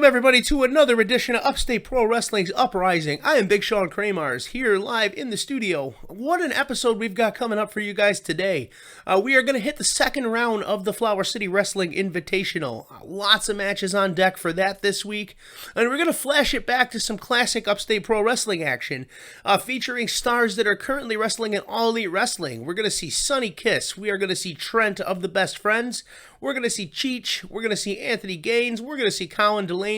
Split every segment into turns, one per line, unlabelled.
Welcome everybody to another edition of Upstate Pro Wrestling's Uprising. I am Big Shaun Kramars here live in the studio. What an episode we've got coming up for you guys today. We are going to hit the second round of the Flower City Wrestling Invitational. Lots of matches on deck for that this week. And we're going to flash it back to some classic Upstate Pro Wrestling action, featuring stars that are currently wrestling in All Elite Wrestling. We're going to see Sonny Kiss. We are going to see Trent of the Best Friends. We're going to see Cheech. We're going to see Anthony Gaines. We're going to see Colin Delaney.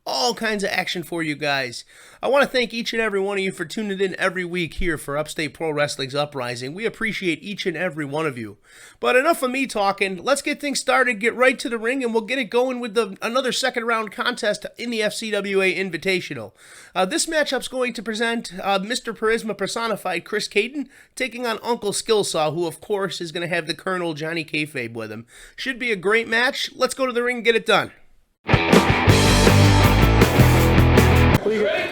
All kinds of action for you guys. I want to thank each and every one of you for tuning in every week here for Upstate Pro Wrestling's Uprising. We appreciate each and every one of you. But enough of me talking. Let's get things started, get right to the ring, and we'll get it going with another second round contest in the FCWA Invitational. This matchup's going to present Mr. Charisma personified Chris Caden taking on Uncle Skillsaw, who of course is going to have the Colonel Johnny Kayfabe with him. Should be a great match. Let's go to the ring and get it done.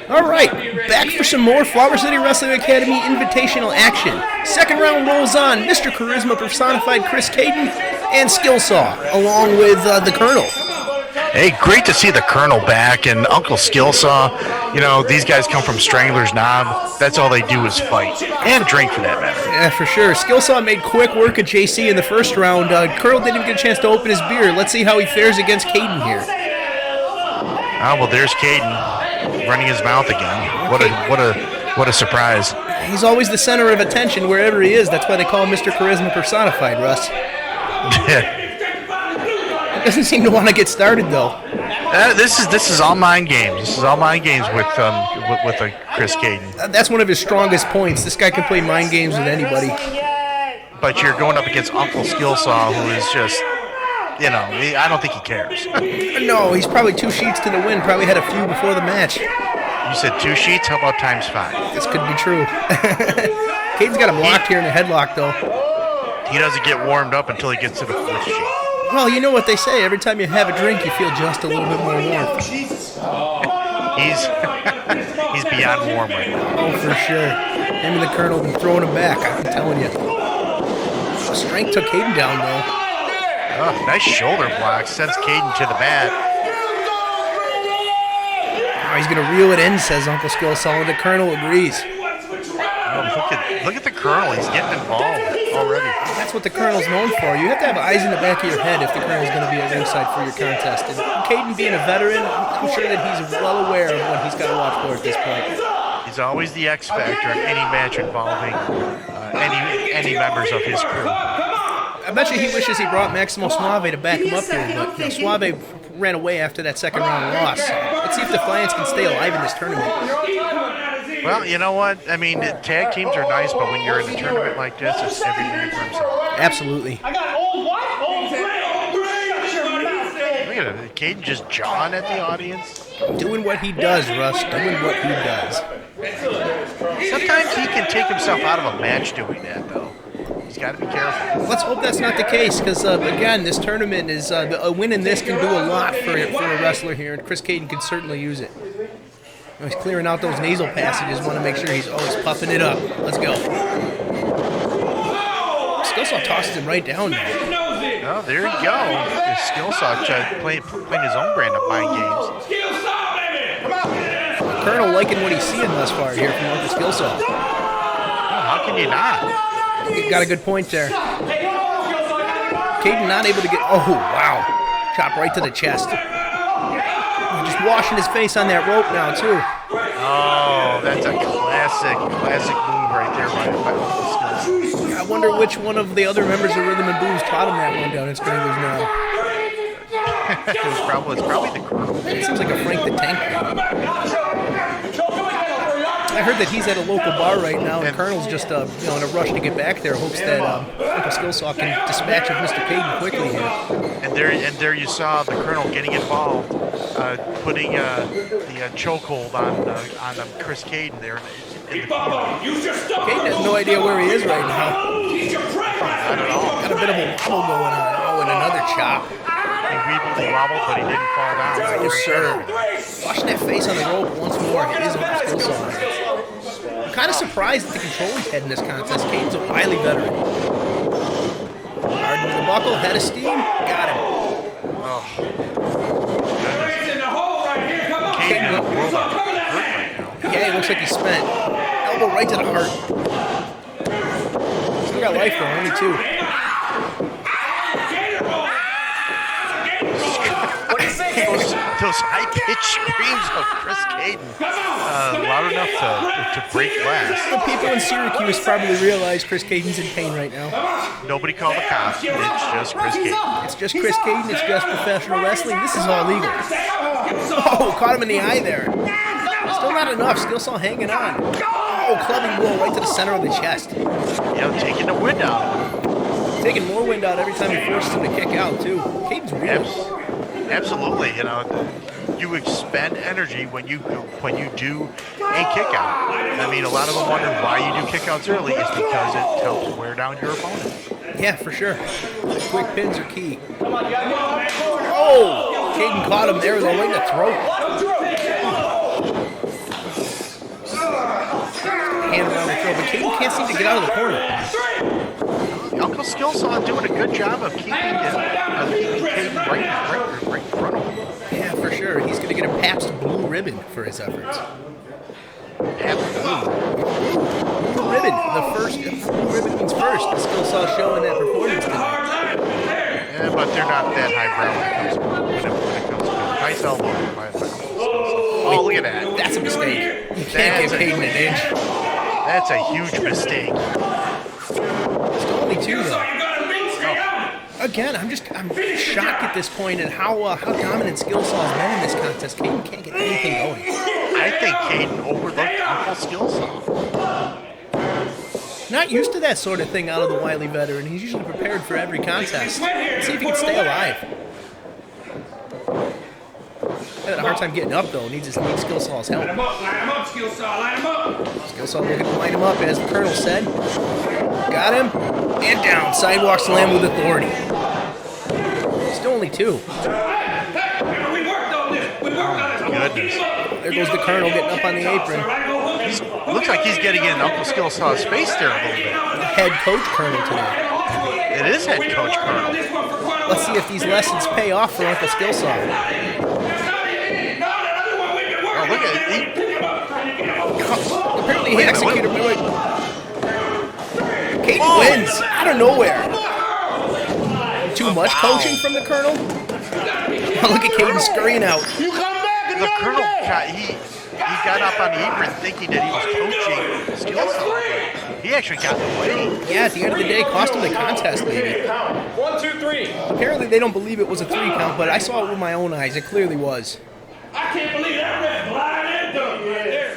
Alright, back for some more Flower City Wrestling Academy Invitational action. Second round rolls on. Mr. Charisma personified Chris Caden and Skillsaw, along with the Colonel.
Hey, great to see the Colonel back and Uncle Skillsaw. You know, these guys come from Strangler's Knob. That's all they do is fight. And drink, for that matter.
Yeah, for sure. Skillsaw made quick work of JC in the first round. Colonel didn't even get a chance to open his beer. Let's see how he fares against Caden here.
Oh, well, there's Caden running his mouth again. What a surprise.
He's always the center of attention wherever he is. That's why they call him Mr. Charisma personified, Russ. He doesn't seem to want to get started, though.
This is all mind games. This is all mind games with Chris Caden.
That's one of his strongest points. This guy can play mind games with anybody.
But you're going up against Uncle Skillsaw, who is just, you know, I don't think he cares.
No, he's probably 2 sheets to the wind. Probably had a few before the match.
You said 2 sheets? How about times 5?
This could be true. Caden's got him locked here in a headlock, though.
He doesn't get warmed up until he gets to the 4th sheet.
Well, you know what they say. Every time you have a drink, you feel just a little bit more warm.
He's beyond warm right now.
Oh, for sure. Him and the Colonel been throwing him back, I'm telling you. Strength took Caden down, though.
Oh, nice shoulder block. Sends Caden to the mat.
Oh, he's going to reel it in, says Uncle Skillsaw, and the Colonel agrees.
Oh, look at the Colonel. He's getting involved already.
That's what the Colonel's known for. You have to have eyes in the back of your head if the Colonel's going to be at ringside for your contest. And Caden being a veteran, I'm sure that he's well aware of what he's got to watch for at this point.
He's always the X factor in any match involving any members of his crew.
I bet you he wishes he brought Maximo Suave to back him up here, but you know, Suave ran away after that second round loss. Let's see if Defiance can stay alive in this tournament.
Well, you know what? I mean, tag teams are nice, but when you're in a tournament like this, it's every man for himself.
Absolutely.
I got old what? Old
Look at it. Caden just jawing at the audience.
Doing what he does, Russ. Doing what he does.
Sometimes he can take himself out of a match doing that, though. He's got to be careful.
Let's hope that's not the case, because, again, this tournament is a win in this can do a lot for a wrestler here, and Chris Caden can certainly use it. He's clearing out those nasal passages. Want to make sure he's always puffing it up. Let's go. Skillsaw tosses him right down now.
Oh, there you go. Skillsaw playing his own brand of mind games.
Colonel liking what he's seeing thus far here from Uncle Skillsaw.
Oh, how can you not?
You got a good point there. Caden not able to get... Oh, wow. Chop right to the chest. Just washing his face on that rope now, too.
Oh, that's a classic move right there by Uncle Skillsaw.
I wonder which one of the other members of Rhythm and Blues taught him that one down in Stranglers now.
It's probably the Colonel.
It seems like a Frank the Tank thing. I heard that he's at a local bar right now, and Colonel's just in a rush to get back there. Hopes that Uncle Skillsaw can dispatch of Mr. Caden quickly here.
And there you saw the Colonel getting involved, putting the chokehold on Chris Caden there in the corner.
Caden has no idea where he is right now.
Not at all.
Got a bit of a wobble going on. Oh, and another chop.
He wobbled, but he didn't fall down.
Yes, sir. Watching that face on the rope once more. It is Uncle Skillsaw. I'm kind of surprised at the control he's had in this contest. Caden's a wily veteran. Hard with the buckle, head of steam, got him.
Oh. Caden in the world of hurt right now.
Yeah, he looks like he's spent. Elbow right to the heart. Still got life though, only 2.
Those high-pitched screams of Chris Caden, loud enough to break glass.
The people in Syracuse probably realize Chris Caden's in pain right now.
Nobody called the cops. It's just Chris Caden.
It's just Chris Caden. It's just professional wrestling. This is all legal. Oh, caught him in the eye there. Still not enough. Still saw hanging on. Oh, clubbing blow right to the center of the chest.
Taking the wind out.
Taking more wind out every time he forces him to kick out, too. Caden's real.
Absolutely, you expend energy when you do a kick out. I mean, a lot of them wonder why you do kickouts early. It's because it helps wear down your opponent.
Yeah, for sure. Quick pins are key. Oh, Caden caught him there, though, right in the throat. Hand around the throat, but Caden can't seem to get out of the corner.
Uncle Skillsaw doing a good job of keeping Caden right in front of him.
Yeah, for sure. He's going to get a Pabst Blue Ribbon for his efforts.
Pabst
Blue Ribbon. The first Blue Ribbon means first. The Skillsaw showing that performance tonight.
Yeah, but they're not that highbrow when it comes to nice elbow. Oh, look at that.
That's a mistake. You can't give Caden an inch.
That's a huge mistake.
Still only 2, though. Again, I'm shocked at this point at how dominant Skillsaw has been in this contest. Caden can't get anything going.
I think Caden overlooked Uncle Skillsaw.
Not used to that sort of thing out of the wily veteran. He's usually prepared for every contest. Let's see if he can stay alive. Had a hard time getting up, though. Needs Skillsaw's help.
Line him up, Skillsaw. Line him up.
Skillsaw looking to line him up, as the Colonel said. Got him. And down. Sidewalk slam with authority. Still only 2.
We worked on this.
Goodness.
There goes the Colonel getting up on the apron.
Looks like he's getting in Uncle Skillsaw's face there a little bit.
Head coach Colonel today.
It is head coach Colonel.
Let's see if these lessons pay off for Uncle Skillsaw.
Oh, look at it.
Apparently he executed. Caden wins out of nowhere. Too much coaching from the Colonel? Oh, look at Caden scurrying out.
The Colonel got up on the apron thinking that he was coaching Skillsaw. He actually got in the way.
Yeah, at the end of the day, cost him the contest, maybe.
1, 2, 3.
Apparently they don't believe it was a 3 count, but I saw it with my own eyes. It clearly was.
I can't believe that red blind and done right there.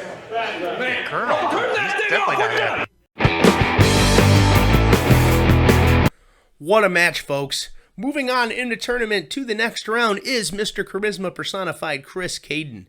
Man,
Colonel, he's definitely not happy.
What a match, folks. Moving on in the tournament to the next round is Mr. Charisma personified Chris Caden.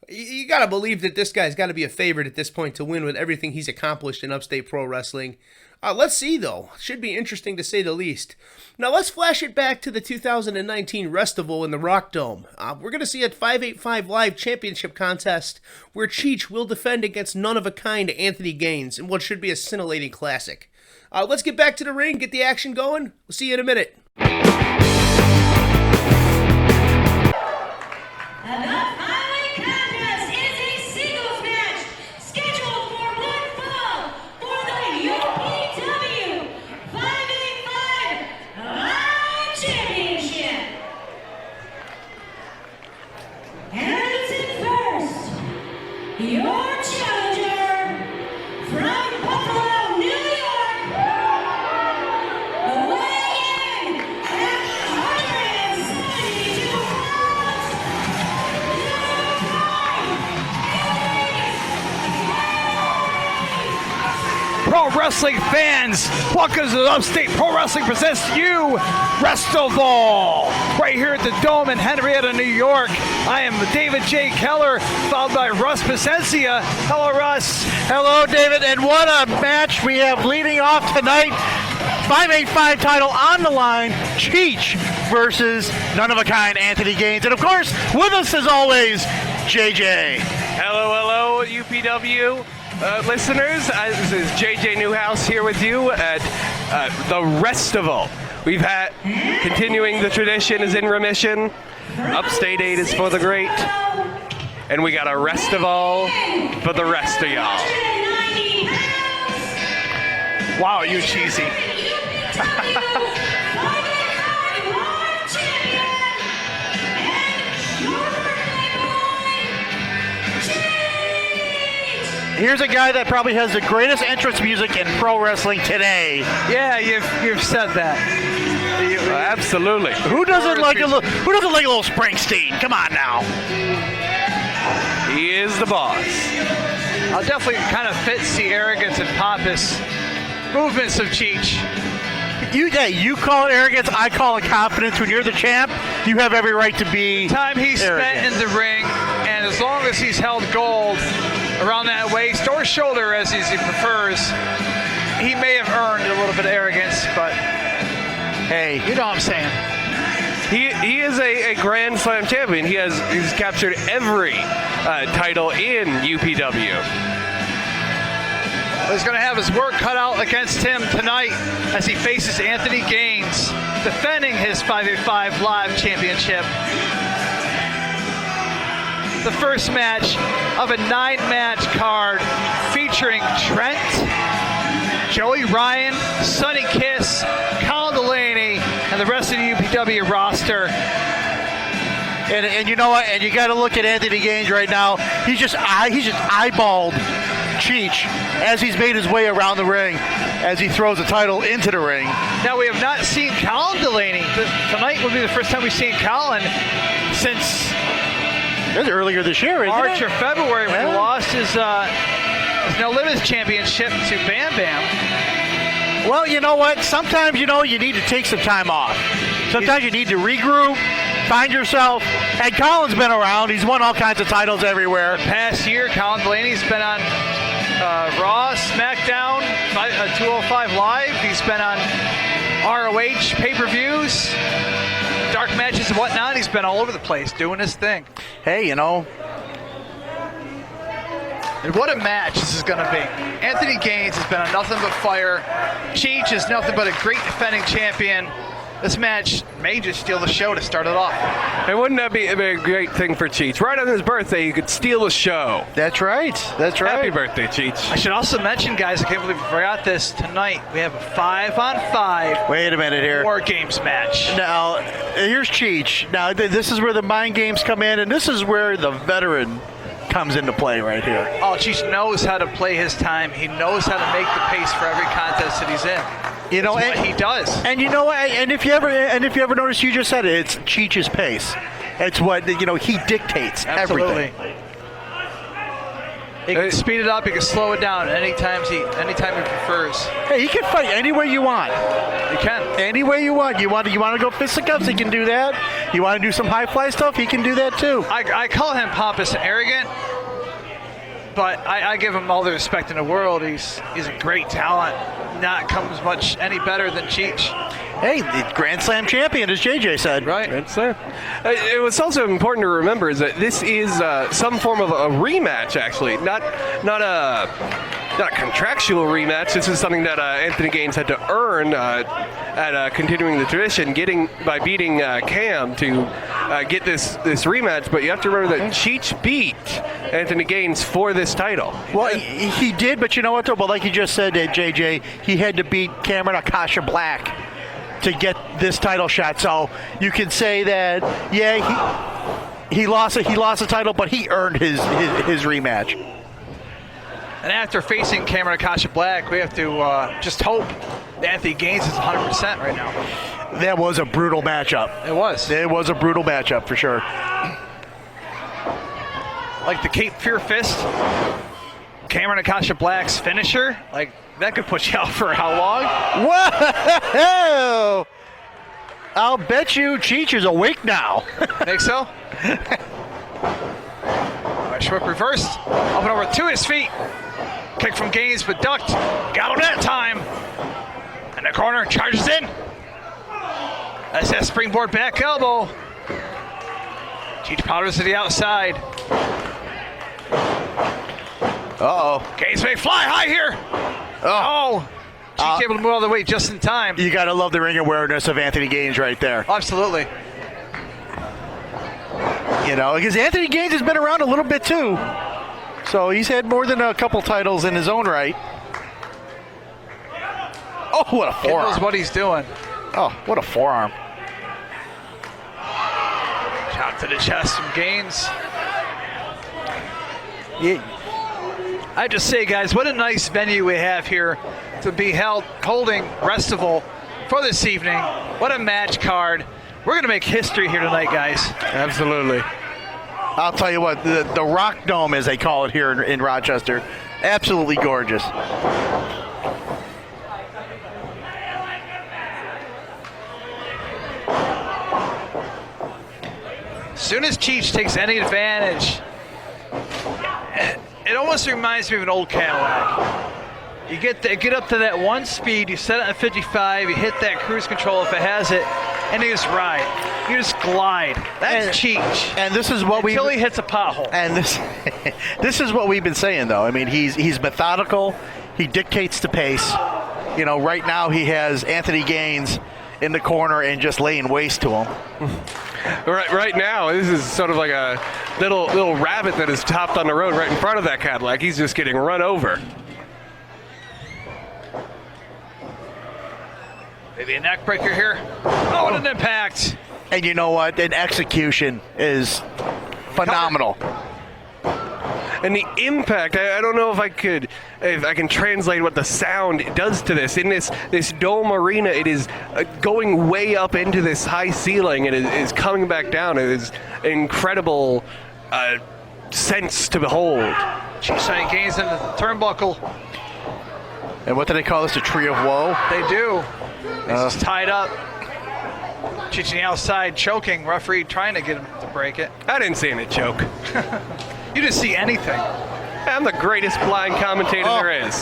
You gotta believe that this guy's gotta be a favorite at this point to win with everything he's accomplished in Upstate Pro Wrestling. Let's see, though. Should be interesting to say the least. Now, let's flash it back to the 2019 Wrestival in the Rock Dome. We're going to see a 585 Live Championship contest where Cheech will defend against none-of-a-kind Anthony Gaines in what should be a scintillating classic. Let's get back to the ring, get the action going. We'll see you in a minute.
Your challenger from Buffalo, New York, weighing in at 172 pounds,
Pro wrestling fans, welcome to Upstate Pro Wrestling presents you Wrestival, right here at the Dome in Henrietta, New York. I am David J. Keller, followed by Russ Pacencia. Hello, Russ.
Hello, David, and what a match we have leading off tonight. 585 title on the line, Cheech versus none-of-a-kind Anthony Gaines. And, of course, with us, as always, JJ.
Hello, UPW listeners. This is JJ Newhouse here with you at the Wrestival. We've had, continuing the tradition is in remission. Upstate 8 is for the great. and we got a Wrestival for the rest of y'all.
190 pounds.
Wow, you cheesy.
Here's a guy that probably has the greatest entrance music in pro wrestling today.
Yeah, you've said that.
Absolutely.
Who doesn't like a little Springsteen? Come on now.
He is the boss.
I'll definitely kind of fits the arrogance and pompous movements of Cheech.
You call it arrogance, I call it confidence. When you're the champ, you have every right to be
Time he spent
arrogant.
in the ring, and as long as he's held gold around that waist or shoulder, as he prefers, he may have earned a little bit of arrogance, but
Hey,
you know what I'm saying.
He is a Grand Slam champion. He's captured every title in UPW.
He's going to have his work cut out against him tonight as he faces Anthony Gaines, defending his 5v5 Live Championship. The first match of a 9-match card featuring Trent, Joey Ryan, Sonny Kiss, Colin Delaney, and the rest of the UPW roster.
and you know what? And you got to look at Anthony Gaines right now. He's just eyeballed Cheech as he's made his way around the ring, as he throws the title into the ring.
Now, we have not seen Colin Delaney. Tonight will be the first time we've seen Colin since
That's earlier this year, isn't
March
it?
or February when he
Yeah.
lost his No Limits Championship to Bam Bam.
Well, you know what? Sometimes, you need to take some time off. Sometimes you need to regroup, find yourself. And Colin's been around. He's won all kinds of titles everywhere.
Past year, Colin Delaney's been on Raw, SmackDown, 205 Live. He's been on ROH pay-per-views, dark matches and whatnot. He's been all over the place doing his thing.
Hey,
And what a match this is going to be. Anthony Gaines has been on nothing but fire. Cheech is nothing but a great defending champion. This match may just steal the show to start it off.
And wouldn't that be a great thing for Cheech? Right on his birthday, you could steal the show.
that's right. That's right.
Happy birthday, Cheech.
I should also mention, guys, I can't believe I forgot this. Tonight, we have a 5-on-5
Wait a minute here.
War Games match.
Now, here's Cheech. Now, this is where the mind games come in, and this is where the veteran comes into play right here.
Oh, Cheech knows how to play his time. He knows how to make the pace for every contest that he's in.
You know,
That's what he does.
And you know what? And if you ever notice, you just said it. It's Cheech's pace. It's what he dictates
Absolutely.
everything.
He can speed it up. He can slow it down anytime he prefers.
Hey, he can fight any way you want.
He can.
Any way you want. You want to go fisticuffs? He can do that. You want to do some high fly stuff? He can do that too.
I call him pompous and arrogant, but I give him all the respect in the world. He's a great talent. Not comes much any better than Cheech.
Hey, the Grand Slam champion, as JJ said.
Right.
That's it. It was also important to remember is that this is some form of a rematch, actually, not a contractual rematch. This is something that Anthony Gaines had to earn at continuing the tradition, by beating Cam to get this rematch. But you have to remember that Cheech beat Anthony Gaines for this title.
Well, he did, but you know what, though? But like you just said, JJ, he had to beat Cameron Akasha Black to get this title shot. So you can say that, yeah, he lost the title, but he earned his rematch.
And after facing Cameron Akasha Black, we have to just hope that Anthony Gaines is 100% right now.
That was a brutal matchup.
It was.
It was a brutal matchup for sure.
Like the Cape Fear Fist, Cameron Akasha Black's finisher, like that could put you out for how long?
Whoa! I'll bet you Cheech is awake now.
Think so? Schwick reversed, up and over to his feet. Kick from Gaines, but ducked. Got him that time. And the corner charges in. That's that springboard back elbow. Cheech powders to the outside.
Uh-oh.
Gaines may fly high here. Oh. Cheech able to move all the way just in time.
You got to love the ring awareness of Anthony Gaines right there.
Absolutely.
You know, because Anthony Gaines has been around a little bit too. So he's had more than a couple titles in his own right. Oh, what a
He knows
forearm.
what he's doing.
Oh, what a forearm.
Shot to the chest from Gaines.
Yeah.
I just say, guys, what a nice venue we have here to be holding Wrestival for this evening. What a match card. We're going to make history here tonight, guys.
Absolutely.
I'll tell you what, the Rock Dome, as they call it here in Rochester, absolutely gorgeous.
As soon as Cheech takes any advantage, it almost reminds me of an old Cadillac. You get up to that one speed, you set it at 55, you hit that cruise control if it has it, and you just ride. You just glide. That's Cheech.
And this is what
until he hits a pothole.
And this is what we've been saying, though. I mean, he's methodical. He dictates the pace. You know, right now he has Anthony Gaines in the corner and just laying waste to him.
Right now, this is sort of like a little rabbit that is topped on the road right in front of that Cadillac. He's just getting run over.
Maybe a neck breaker here. Oh, what an impact.
And you know what? An execution is phenomenal.
And the impact, I don't know if I can translate what the sound does to this. In this dome arena, it is going way up into this high ceiling and it is coming back down. It is incredible sense to behold.
Sonny Gaines in the turnbuckle.
And what do they call this? A tree of woe?
They do. He's just tied up. Cheech on the outside choking. Referee trying to get him to break it.
I didn't see any choke.
You didn't see anything.
I'm the greatest blind commentator there is.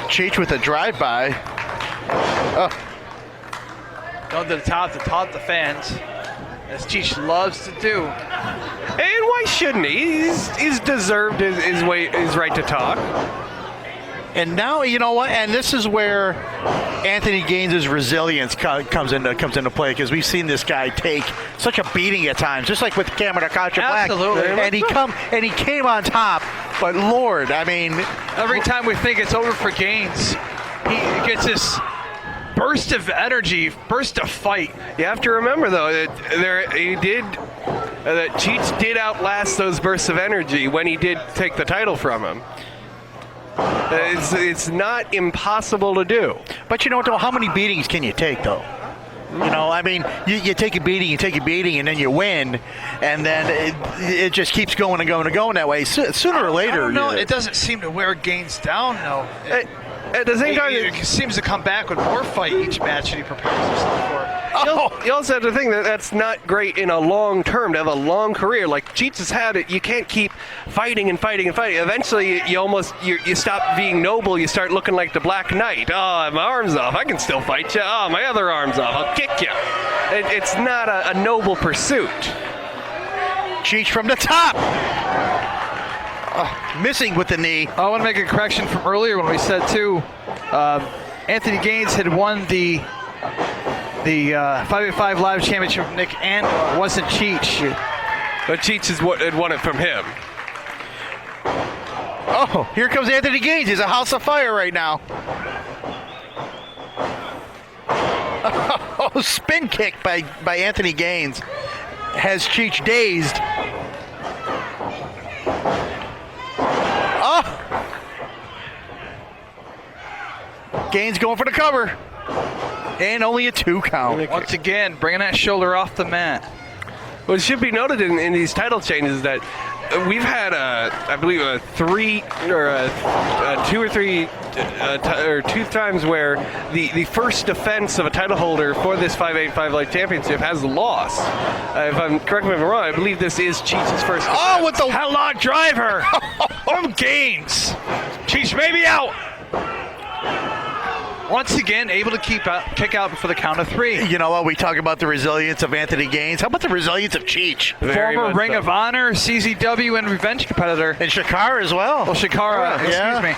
Cheech with a drive-by.
Going to the top to taunt the fans, as Cheech loves to do.
And why shouldn't he? He's deserved his right to talk.
And now, you know what? And this is where Anthony Gaines' resilience comes into play, because we've seen this guy take such a beating at times, just like with Cameron Akacha Black.
Absolutely.
And he came on top. But Lord, I mean,
every time we think it's over for Gaines, he gets this burst of energy, burst of fight.
You have to remember though that Cheech did outlast those bursts of energy when he did take the title from him. It's not impossible to do.
But you know, how many beatings can you take, though? You know, I mean, you take a beating, and then you win, and then it just keeps going and going and going that way. Sooner or later,
I don't know. It doesn't seem to wear Gaines down, though.
At the same time,
he seems to come back with more fight each match that he prepares himself for.
You also have to think that that's not great in a long term, to have a long career. Like Cheech has had it, you can't keep fighting and fighting and fighting. Eventually, you stop being noble. You start looking like the Black Knight. Oh, my arm's off. I can still fight you. Oh, my other arm's off. I'll kick you. It's not a noble pursuit.
Cheech from the top. Missing with the knee.
I want to make a correction from earlier when we said, too, Anthony Gaines had won the 5v5 Live Championship from Nick and wasn't Cheech.
But Cheech had won it from him.
Oh, here comes Anthony Gaines. He's a house of fire right now. Oh, spin kick by Anthony Gaines has Cheech dazed. Oh! Gaines going for the cover. And only a 2 count.
Once again, bringing that shoulder off the mat.
Well, it should be noted in these title changes that we've had, I believe, two times where the first defense of a title holder for this 585 Live Championship has lost. If I'm correct me if I'm wrong, I believe this is Cheech's first defense.
Oh, with the
headlock driver from Gaines. Cheech may be out. Once again, able to kick out for the count of 3.
You know what? We talk about the resilience of Anthony Gaines. How about the resilience of Cheech?
Former Ring of Honor, CZW, and Revenge competitor.
And Shakara as well.
Well, Shakara, excuse me.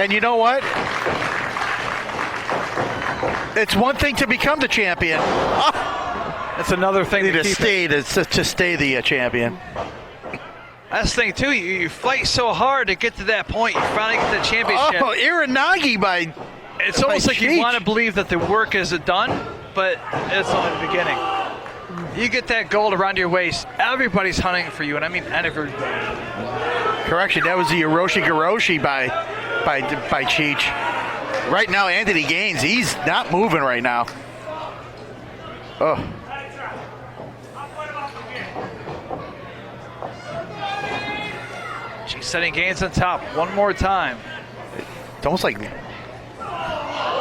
And you know what? It's one thing to become the champion.
That's another thing
to stay to stay the champion.
That's the thing too. You fight so hard to get to that point. You finally get the championship.
Oh, Iranagi by.
It's almost like
Cheech.
you want to believe that the work is done, but it's only the beginning. You get that gold around your waist. Everybody's hunting for you, and I mean everybody.
Correction, that was the Hiroshi Garoshi by Cheech. Right now, Anthony Gaines, he's not moving right now. Oh.
She's setting Gaines on top one more time.
It's almost like.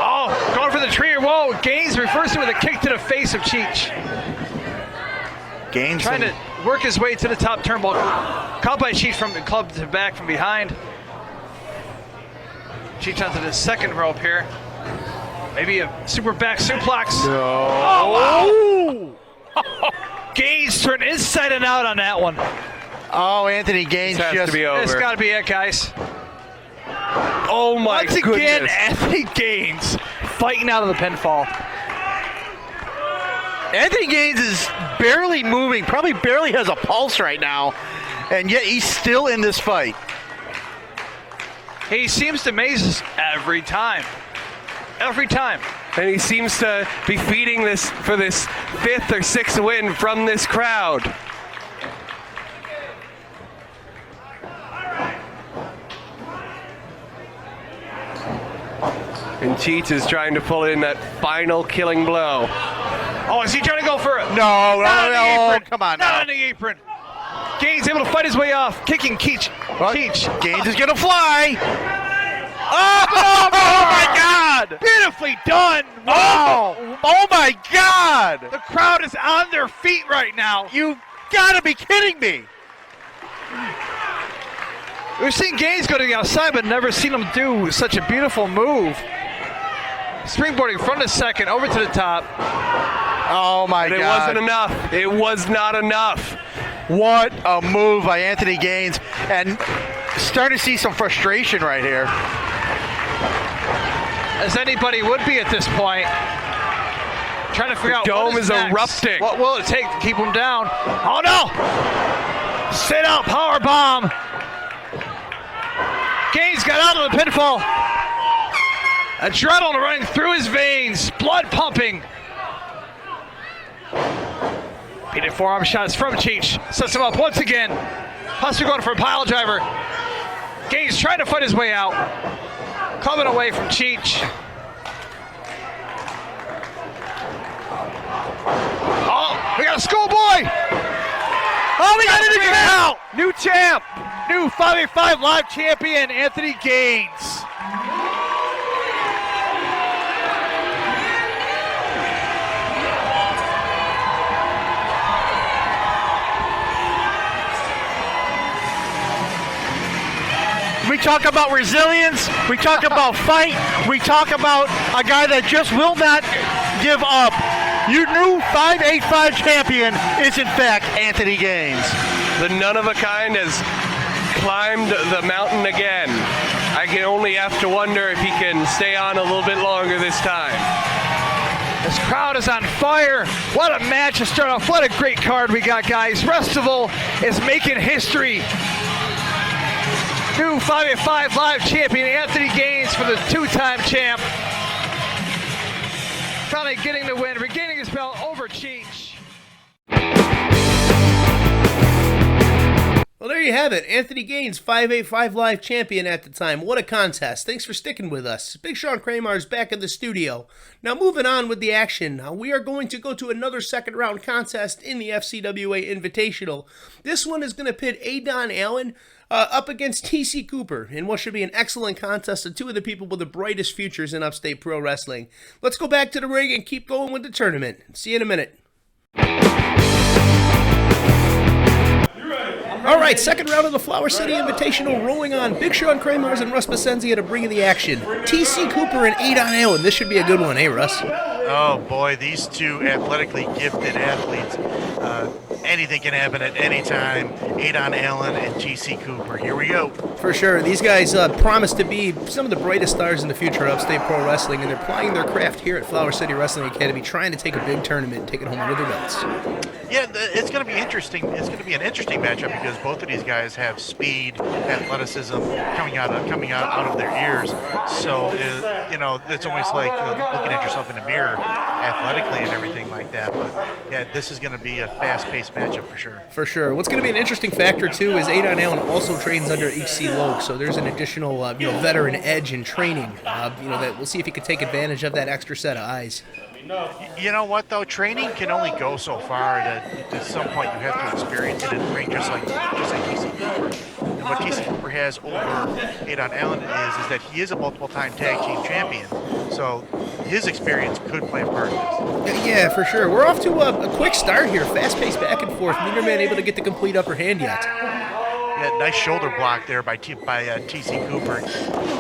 Oh, going for the tree. Whoa, Gaines reversing with a kick to the face of Cheech.
Gaines
trying to work his way to the top turnbuckle. Caught by Cheech from the club to back from behind. Cheech onto the second rope here. Maybe a super back suplex.
No.
Oh, wow. Gaines turned inside and out on that one.
Oh, Anthony Gaines
This has to be over.
It's got to be it, guys.
Oh my
Once
goodness.
again, Anthony Gaines fighting out of the pinfall.
Anthony Gaines is barely moving, probably barely has a pulse right now, and yet he's still in this fight.
He seems to amaze us every time. Every time.
And he seems to be feeding this for this 5th or 6th win from this crowd. And Cheech is trying to pull in that final killing blow.
Oh, is he trying to go for it?
No,
no,
come on
Not
now.
on the apron. Gaines able to fight his way off, kicking Cheech.
Gaines is gonna fly. Oh my God!
Beautifully done.
Oh my God!
The crowd is on their feet right now.
You gotta be kidding me!
We've seen Gaines go to the outside, but never seen him do such a beautiful move. Springboarding from the second, over to the top.
Oh my
But
God!
it wasn't enough. It was not enough.
What a move by Anthony Gaines, and starting to see some frustration right here.
As anybody would be at this point. Trying to figure out
dome
what
is
next.
erupting.
What will it take to keep him down? Oh no! Sit up, power bomb. Gaines got out of the pinfall. Adrenaline running through his veins, blood pumping. Repeated forearm shots from Cheech. Sets him up once again. Possibly going for a pile driver. Gaines trying to fight his way out. Coming away from Cheech. Oh, we got a schoolboy. Oh, we got a new champ.
New champ.
New 585 Live champion, Anthony Gaines.
We talk about resilience, we talk about fight, we talk about a guy that just will not give up. Your new 585 champion is in fact Anthony Gaines.
The none of a kind has climbed the mountain again. I can only have to wonder if he can stay on a little bit longer this time.
This crowd is on fire. What a match to start off. What a great card we got, guys. Wrestival is making history. New 585 Live champion Anthony Gaines for the two-time champ. Finally getting the win, regaining his belt over Cheech.
Well, there you have it. Anthony Gaines, 585 Live champion at the time. What a contest. Thanks for sticking with us. Big Shaun Kramer is back in the studio. Now, moving on with the action. We are going to go to another second round contest in the FCWA Invitational. This one is going to pit Adon Allen up against TC Cooper in what should be an excellent contest of two of the people with the brightest futures in upstate pro wrestling. Let's go back to the ring and keep going with the tournament. See you in a minute. All right, second round of the Flower City Invitational rolling on. Big Shaun Kramars and Russ Basenzi to bring you the action. TC Cooper and Adon Allen. This should be a good one, eh, Russ?
Oh boy, these two athletically gifted athletes.
anything can happen at any time. Adon Allen and TC Cooper. Here we go.
For sure. These guys promise to be some of the brightest stars in the future of upstate pro wrestling, and they're plying their craft here at Flower City Wrestling Academy, trying to take a big tournament and take it home under their belts.
Yeah, it's going to be interesting. It's going to be an interesting matchup because both of these guys have speed, athleticism coming out of their ears. So it's almost like looking at yourself in the mirror, athletically and everything like that. But yeah, this is going to be a fast-paced matchup for sure.
For sure. What's going to be an interesting factor too is Adon Allen also trains under HC Logue, so there's an additional veteran edge in training. That we'll see if he can take advantage of that extra set of eyes.
You know what though? Training can only go so far. That at some point you have to experience it in the ring, just like TC Cooper. And what TC Cooper has over Adon Allen is that he is a multiple-time tag team champion. So his experience could play a part in this.
Yeah, for sure. We're off to a quick start here, fast-paced back and forth. Neither man able to get the complete upper hand yet.
Yeah, nice shoulder block there by TC Cooper.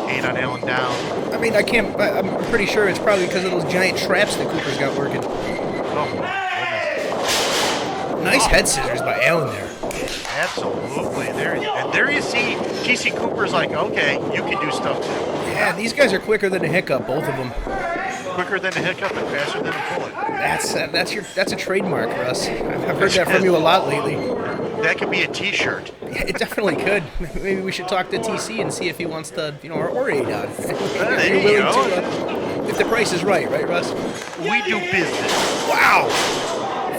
Adon Allen down.
I mean, I'm pretty sure it's probably because of those giant traps that Cooper's got working.
Oh, my goodness.
Nice head scissors by Allen there.
Absolutely. There you see TC Cooper's like, okay, you can do stuff too.
Yeah, these guys are quicker than a hiccup, both of them.
Quicker than a hiccup and faster than a bullet.
That's a trademark, Russ. I've heard that from you a lot lately.
That could be a T-shirt.
Yeah, it definitely could. Maybe we should talk to TC and see if he wants to, or Adon.
There you go.
If the price is right, Russ?
We do business.
Wow.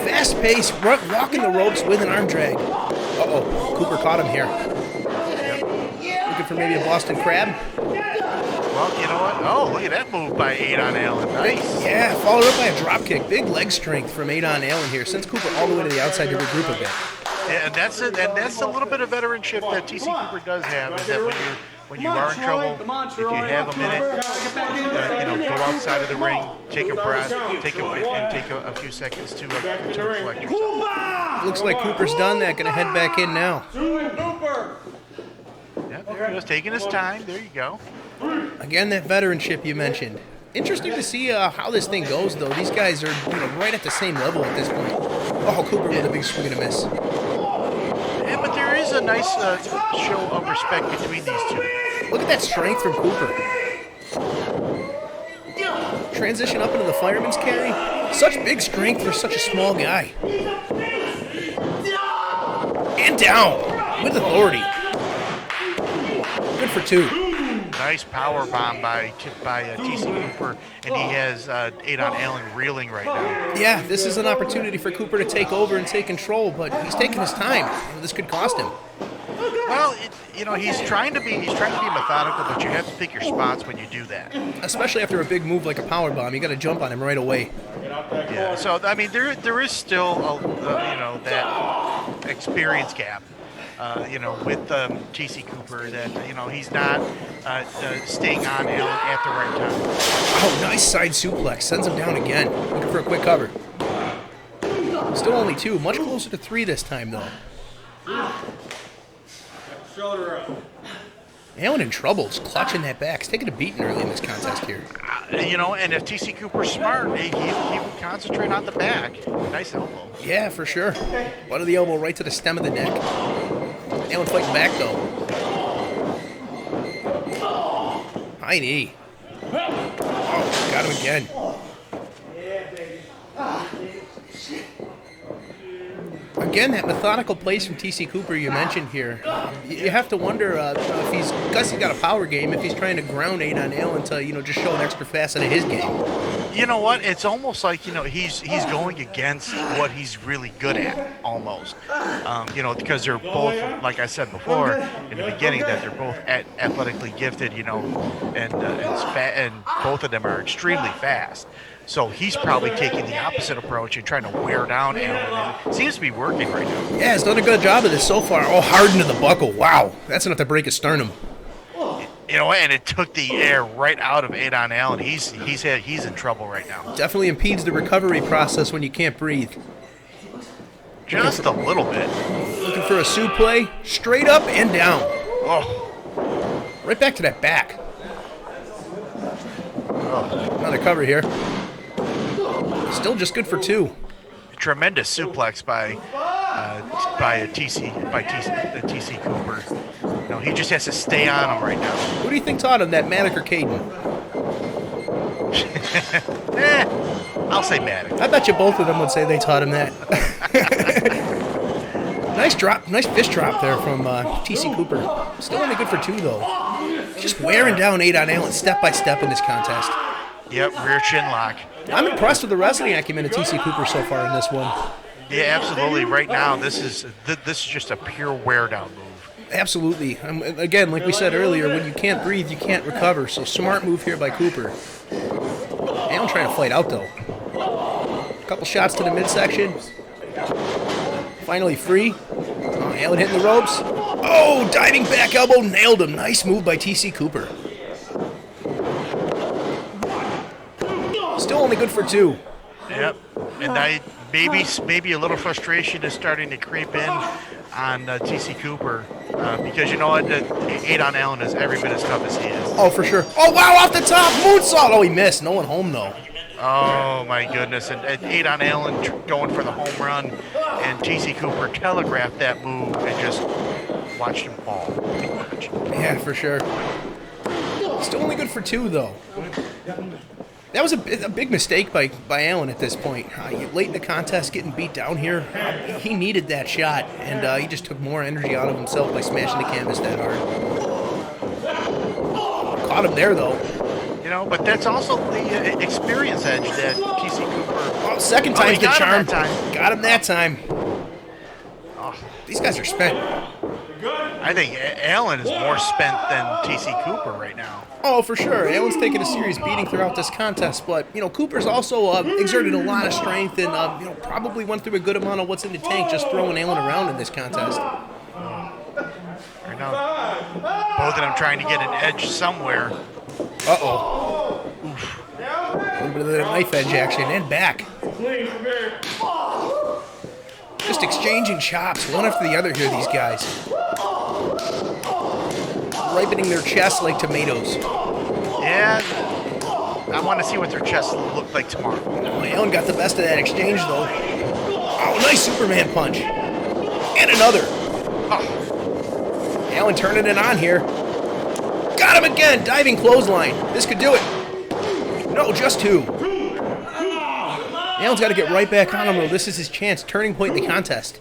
Fast pace, walking the ropes with an arm drag. Uh-oh, Cooper caught him here. Looking for maybe a Boston Crab.
Well, you know what? Oh, look at that move by Adon Allen. Nice.
Yeah, followed up by a drop kick. Big leg strength from Adon Allen here. Sends Cooper all the way to the outside to regroup a bit.
Yeah, and that's a little bit of veteranship that TC Cooper does have. Is that when you are in trouble, if you have a minute, go outside of the ring, take a breath, take a few seconds to reflect yourself.
Looks like Cooper's done that. Going to head back in now.
Yeah, there he goes, taking his time. There you go.
Again, that veteranship you mentioned. Interesting to see how this thing goes, though. These guys are right at the same level at this point. Oh, Cooper with a big swing and a miss.
Yeah, but there is a nice show of respect between these two.
Look at that strength from Cooper. Transition up into the fireman's carry. Such big strength for such a small guy. And down with authority. Good for two.
Nice power bomb by TC Cooper, and he has Adon Allen reeling right now.
Yeah, this is an opportunity for Cooper to take over and take control, but he's taking his time. This could cost him.
Well, he's trying to be methodical, but you have to pick your spots when you do that.
Especially after a big move like a power bomb, you got to jump on him right away.
Yeah. So I mean, there is still that experience gap. With TC Cooper, that he's not staying on Allen at the right time.
Oh, nice side suplex. Sends him down again. Looking for a quick cover. Still only two. Much closer to three this time, though.
Shoulder up.
Allen in trouble. He's clutching that back. He's taking a beating early in this contest here.
And if TC Cooper's smart, he would concentrate on the back. Nice elbow.
Yeah, for sure. Butt of the elbow right to the stem of the neck. Allen fighting back, though. High knee. Oh, got him again. Again, that methodical place from TC Cooper you mentioned here. You have to wonder if he's got a power game, if he's trying to ground Adon Allen to just show an extra facet of his game.
You know what? It's almost like he's going against what he's really good at, almost. Because they're both, like I said before in the beginning, that they're both athletically gifted, and both of them are extremely fast. So he's probably taking the opposite approach and trying to wear down Allen. It seems to be working right now.
Yeah, he's done a good job of this so far. Oh, hard into the buckle. Wow, that's enough to break his sternum.
And it took the air right out of Adon Allen. He's in trouble right now.
Definitely impedes the recovery process when you can't breathe.
Just a little bit.
Looking for a suplex, straight up and down.
Oh.
Right back to that back.
Oh.
Another cover here. Still just good for two.
Tremendous suplex by by TC Cooper. He just has to stay on him right now.
Who do you think taught him that, Matic or Caden?
I'll say Matic.
I bet you both of them would say they taught him that. Nice drop, nice fist drop there from TC Cooper. Still only good for 2 though. Just wearing down 8 on Allen step by step in this contest.
Yep, rear chin lock.
I'm impressed with the wrestling acumen of TC Cooper so far in this one.
Yeah, absolutely. Right now, this is just a pure wear down move.
Absolutely. Again, like we said earlier, when you can't breathe, you can't recover. So smart move here by Cooper. Allen trying to fight out though. A couple shots to the midsection. Finally free. Oh, Allen hitting the ropes. Oh, diving back elbow, nailed him. Nice move by TC Cooper. Still only good for 2.
Yep, and maybe a little frustration is starting to creep in on TC Cooper because you know what, 8 on Allen is every bit as tough as he is.
Oh, for sure. Oh, wow, off the top, moonsault. Oh, he missed. No one home, though.
Oh, my goodness. And 8 on Allen going for the home run, and TC Cooper telegraphed that move and just watched him fall.
Yeah, for sure. Still only good for 2, though. That was a big mistake by Allen at this point. Late in the contest, getting beat down here, he needed that shot, and he just took more energy out of himself by smashing the canvas that hard. Caught him there, though.
But that's also the experience edge that TC Cooper...
Oh, second time's the charm.
Got
him that time.
Oh.
These guys are spent.
I think Allen is more spent than TC Cooper right now.
Oh, for sure. Allen's taken a serious beating throughout this contest, but, Cooper's also exerted a lot of strength and, probably went through a good amount of what's in the tank just throwing Allen around in this contest.
Right now, both of them trying to get an edge somewhere.
Uh-oh. Oof. A little bit of the knife edge action and back. Just exchanging chops, one after the other here, these guys. Ripening their chests like tomatoes.
Yeah, I want to see what their chests look like tomorrow.
Allen got the best of that exchange, though. Oh, nice Superman punch. And another. Oh. Allen turning it on here. Got him again, diving clothesline. This could do it. No, just 2. Allen's got to get right back on him, though. This is his chance. Turning point in the contest.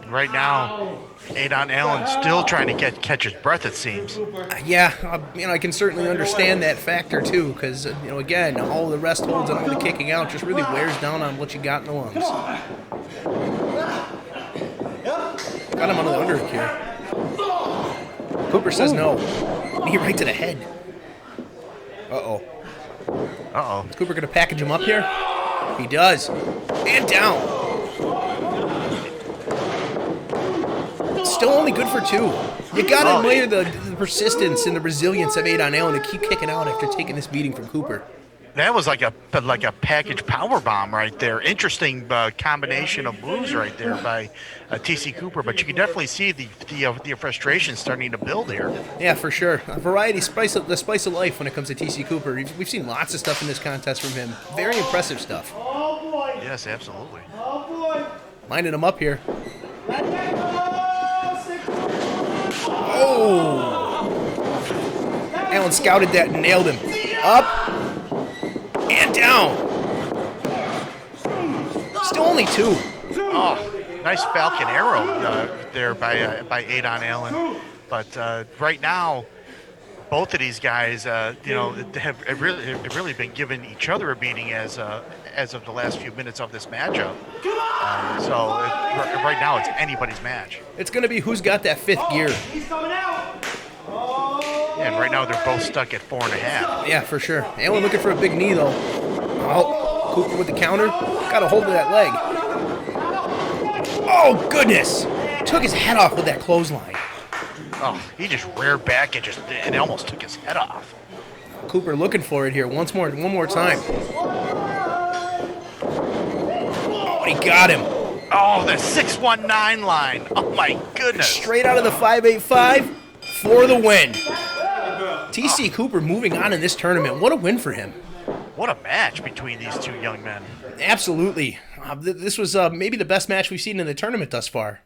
Right now, 8 on Allen still trying to catch his breath, it seems.
Yeah, I can certainly understand that factor, too, because, again, all the rest holds and all the kicking out just really wears down on what you got in the lungs. Got him under the underhook here. Cooper says no. Knee right to the head. Uh-oh.
Uh-oh.
Is Cooper going to package him up here? He does. And down. Still only good for 2. You got to admire the persistence and the resilience of 8 on Allen to keep kicking out after taking this beating from Cooper.
That was like a package power bomb right there. Interesting combination of moves right there by TC Cooper, but you can definitely see the frustration starting to build here.
Yeah, for sure. A variety, the spice of life when it comes to TC Cooper. We've seen lots of stuff in this contest from him. Very impressive stuff.
Yes, absolutely.
Lining him up here. Oh! Allen scouted that and nailed him. Up. And down. Still only 2.
Oh, nice Falcon arrow there by 8 on Allen. But right now, both of these guys, have really been giving each other a beating as of the last few minutes of this matchup. Right now, it's anybody's match.
It's going to be who's got that 5th gear.
He's coming out.
And right now, they're both stuck at 4.5.
Yeah, for sure. Allen looking for a big knee, though. Oh, Cooper with the counter. Got a hold of that leg. Oh, goodness. Took his head off with that clothesline.
Oh, he just reared back and almost took his head off.
Cooper looking for it here one more time. Oh, he got him.
Oh, the 619 line. Oh, my goodness.
Straight out of the 585 for the win. TC Cooper moving on in this tournament. What a win for him.
What a match between these two young men.
Absolutely. This was maybe the best match we've seen in the tournament thus far.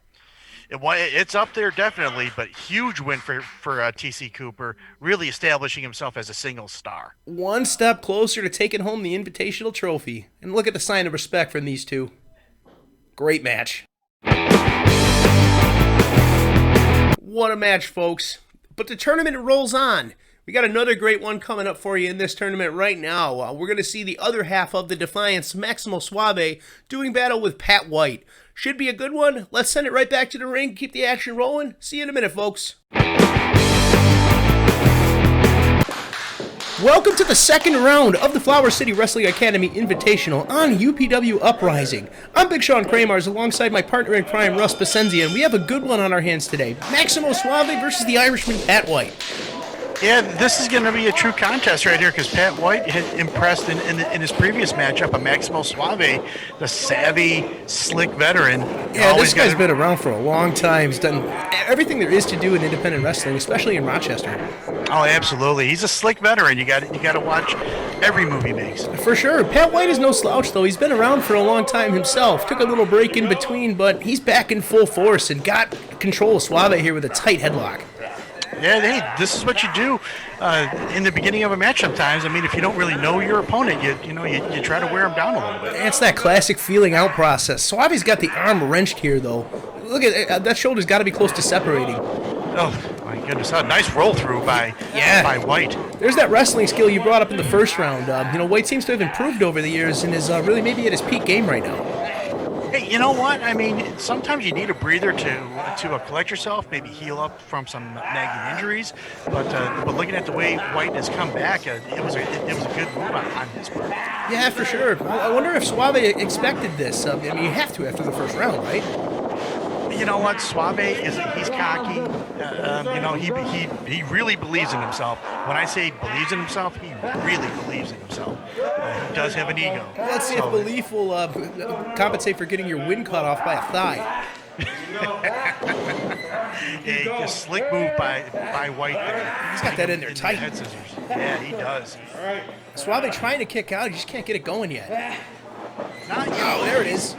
It's up there definitely, but huge win for TC Cooper, really establishing himself as a single star.
One step closer to taking home the Invitational trophy. And look at the sign of respect from these two. Great match. What a match, folks. But the tournament rolls on. We got another great one coming up for you in this tournament right now. We're going to see the other half of the Defiance, Maximo Suave, doing battle with Pat White. Should be a good one. Let's send it right back to the ring, keep the action rolling. See you in a minute, folks. Welcome to the second round of the Flower City Wrestling Academy Invitational on UPW Uprising. I'm Big Shaun Kramars alongside my partner in crime, Russ Basenzi, and we have a good one on our hands today. Maximo Suave versus the Irishman, Pat White.
Yeah, this is going to be a true contest right here because Pat White had impressed in his previous matchup of Maximo Suave, the savvy, slick veteran.
Yeah, this guy's been around for a long time. He's done everything there is to do in independent wrestling, especially in Rochester.
Oh, absolutely. He's a slick veteran. You got to watch every move he makes.
For sure. Pat White is no slouch, though. He's been around for a long time himself. Took a little break in between, but he's back in full force and got control of Suave here with a tight headlock.
Yeah, hey, this is what you do in the beginning of a match sometimes. I mean, if you don't really know your opponent, you try to wear him down a little bit.
It's that classic feeling out process. Suave's got the arm wrenched here, though. Look at that shoulder's got to be close to separating.
Oh, my goodness. A nice roll through by White.
There's that wrestling skill you brought up in the first round. White seems to have improved over the years and is really maybe at his peak game right now.
Hey, you know what? I mean, sometimes you need a breather to collect yourself, maybe heal up from some nagging injuries. But looking at the way White has come back, it was a good move on his part.
Yeah, for sure. I wonder if Suave expected this. You have to after the first round, right?
You know what? Suave he's cocky. He really believes in himself. When I say believes in himself, he really believes in himself. He does have an ego.
Let's see if belief will compensate for getting your wind cut off by a thigh.
A slick move by White there.
He's got that in there tight.
Head scissors. Yeah, he does.
Suave trying to kick out. He just can't get it going yet. There it is.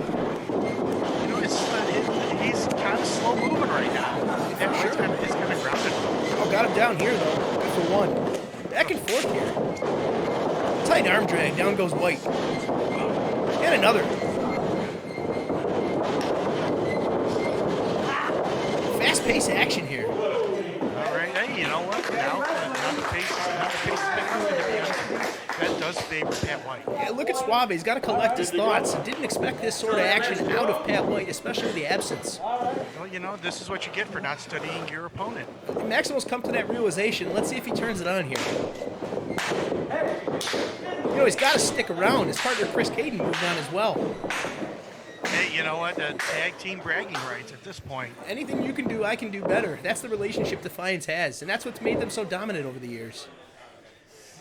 He's kind of slow moving right now. It's kind of grounded.
Oh, got him down here, though. Good for one. Back and forth here. Tight arm drag. Down goes White. And another. Fast-paced action here.
All right. Hey, you know what? Now the pace is better. That does favor Pat White.
Yeah, look at Suave. He's got to collect his thoughts. Didn't expect this sort of action out of Pat White, especially with the absence.
Well, this is what you get for not studying your opponent.
Maximo's come to that realization. Let's see if he turns it on here. He's got to stick around. His partner Chris Caden moved on as well.
Hey, you know what? Tag team bragging rights at this point.
Anything you can do, I can do better. That's the relationship Defiance has, and that's what's made them so dominant over the years.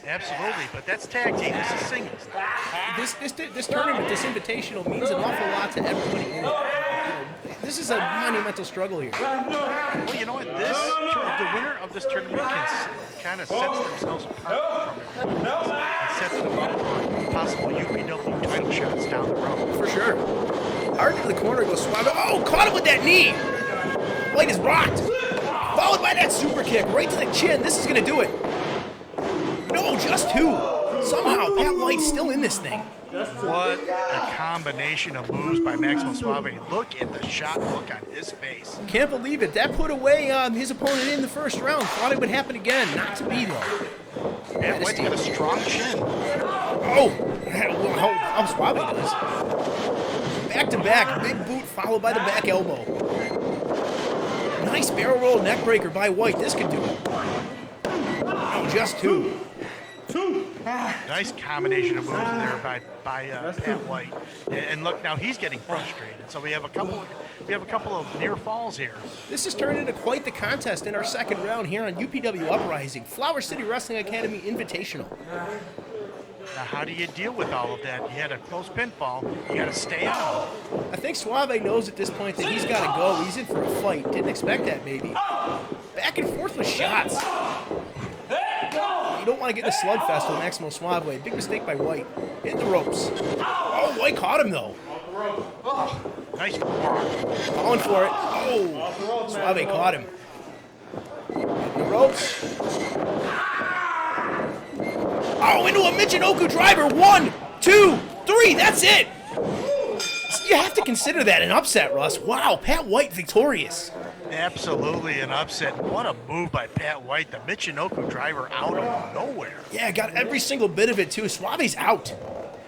Absolutely, but that's tag team. This is singles.
This tournament, this invitational, means an awful lot to everybody in it. This is a monumental struggle here.
Well, you know what? The winner of this tournament kind of sets themselves apart from everyone else and sets them up for possible UPW title shots down the road.
For sure. Hard to the corner goes Suave. Oh, caught him with that knee. White is rocked. Followed by that super kick right to the chin. This is going to do it. No, just two. Somehow, Pat White's still in this thing.
What a combination of moves by Maximo Suave. Look at the shocked look on his face.
Can't believe it. That put away his opponent in the first round. Thought it would happen again. Not to be, though.
Pat White's got a strong chin.
Oh, how Suave does. Back to back. Big boot followed by the back elbow. Nice barrel roll neck breaker by White. This could do it. Oh, just two.
Nice combination of moves there by Pat White, and look now he's getting frustrated. So we have a couple of near falls here.
This has turned into quite the contest in our second round here on UPW Uprising, Flower City Wrestling Academy Invitational.
Now, how do you deal with all of that? You had a close pinfall. You got to stay out.
I think Suave knows at this point that he's got to go. He's in for a fight. Didn't expect that, maybe. Back and forth with shots. You don't want to get in a slugfest with Maximo Suave. Big mistake by White. Hit the ropes. Oh, White caught him, though.
Nice.
Going for it. Oh, Suave caught him. The ropes. Oh, into a Michinoku driver. 1, 2, 3. That's it. You have to consider that an upset, Russ. Wow, Pat White victorious.
Absolutely an upset. What a move by Pat White. The Michinoku driver out of nowhere.
Yeah, got every single bit of it, too. Suave's out.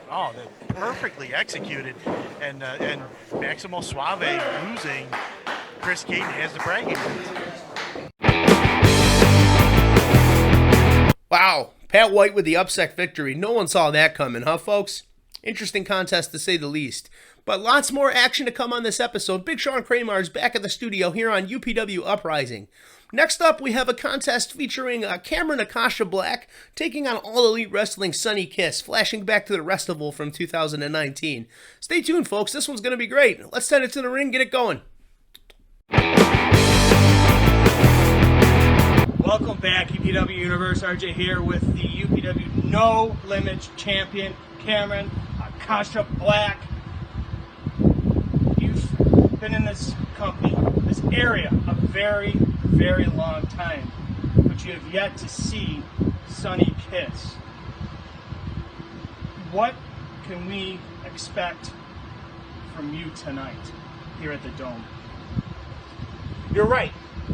Oh, perfectly executed. And Maximo Suave losing. Chris Caton has the bragging rights.
Wow, Pat White with the upset victory. No one saw that coming, huh, folks? Interesting contest, to say the least. But lots more action to come on this episode. Big Shaun Kramer is back at the studio here on UPW Uprising. Next up, we have a contest featuring Cameron Akasha Black taking on All Elite Wrestling Sonny Kiss, flashing back to the Wrestival from 2019. Stay tuned, folks. This one's going to be great. Let's send it to the ring, get it going.
Welcome back, UPW Universe. RJ here with the UPW No Limits champion, Cameron Akasha Black. You've been in this company, this area, a very, very long time, but you have yet to see Sonny Kiss. What can we expect from you tonight here at the Dome?
You're right.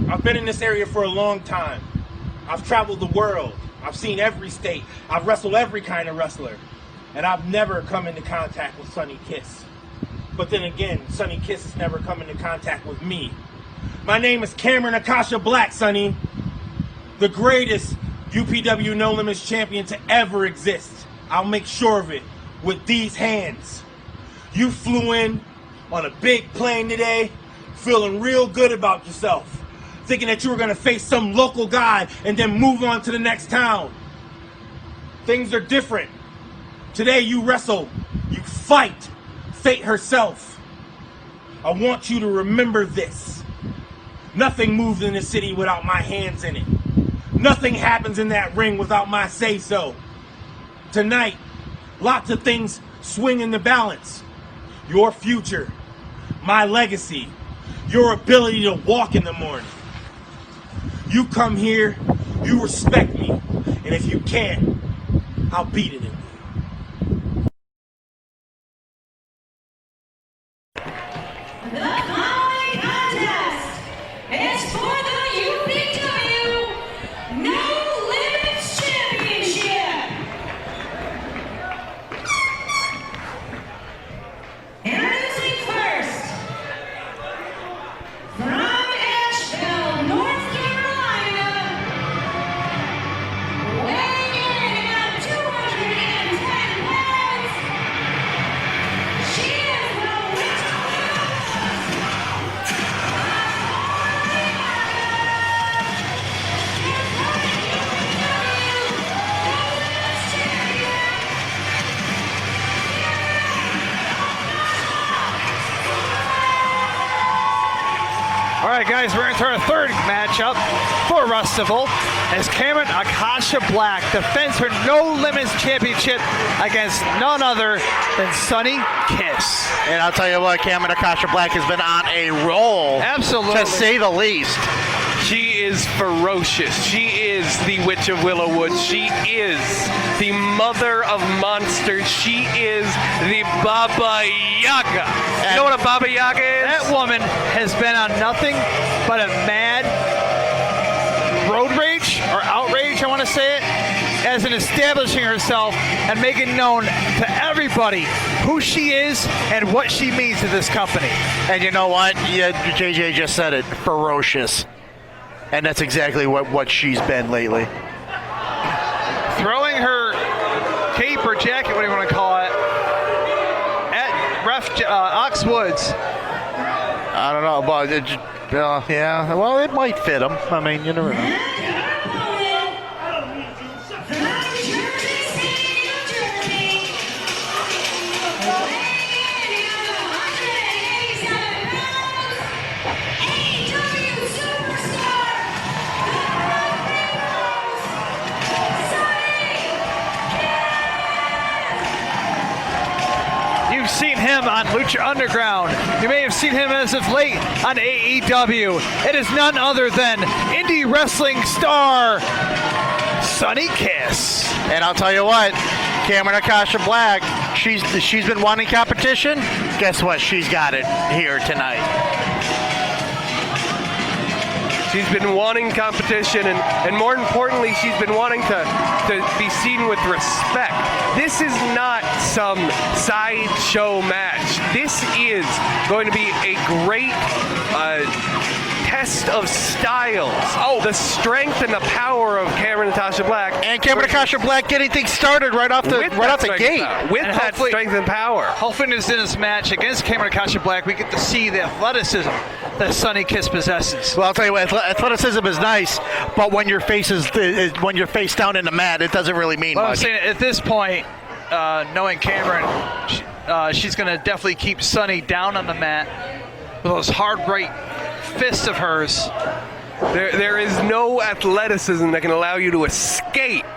I've been in this area for a long time. I've traveled the world. I've seen every state. I've wrestled every kind of wrestler. And I've never come into contact with Sonny Kiss. But then again, Sonny Kiss has never come into contact with me. My name is Cameron Akasha Black, Sonny. The greatest UPW No Limits champion to ever exist. I'll make sure of it with these hands. You flew in on a big plane today, feeling real good about yourself. Thinking that you were going to face some local guy and then move on to the next town. Things are different. Today you wrestle, you fight fate herself. I want you to remember this. Nothing moves in this city without my hands in it. Nothing happens in that ring without my say-so. Tonight, lots of things swing in the balance. Your future, my legacy, your ability to walk in the morning. You come here, you respect me, and if you can't, I'll beat it in you.
The following contest is for the UPW No Limits Championship. Introducing first, from Asheville, North Carolina, weighing in at 210 pounds, she is the
All right, guys, we're into our third matchup for Wrestival as Cameron Akasha Black defends her No Limits Championship against none other than Sonny Kiss.
And I'll tell you what, Cameron Akasha Black has been on a roll.
Absolutely.
To say the least.
She is ferocious. She is the Witch of Willowwood. She is the mother of monsters. She is the Baba Yaga. You know what a Baba Yaga is?
That woman has been on nothing but a mad road rage or outrage, I want to say it, as in establishing herself and making known to everybody who she is and what she means to this company.
And you know what? Yeah, JJ just said it. Ferocious. And that's exactly what she's been lately.
Throwing her cape or jacket, what do you want to call it, at Ox Woods.
I don't know, but yeah, well, it might fit him. I mean, you never know.
You've seen him on Lucha Underground. You may have seen him as of late on AEW. It is none other than indie wrestling star Sonny Kiss.
And I'll tell you what, Cameron Akasha Black, she's been wanting competition. Guess what? She's got it here tonight.
She's been wanting competition, and more importantly, she's been wanting to be seen with respect. This is not some sideshow match. This is going to be a great test of styles. Oh, the strength and the power of Cameron Natasha Black.
And Cameron Akasha Black getting things started right off the gate.
With that strength and power.
Hopefully in this match against Cameron Akasha Black, we get to see the athleticism that Sonny Kiss possesses.
Well, I'll tell you what, athleticism is nice, but when your face when you're face down in the mat, it doesn't really mean much.
I'm saying at this point, knowing Cameron, she's going to definitely keep Sonny down on the mat with those hard right fists of hers.
There is no athleticism that can allow you to escape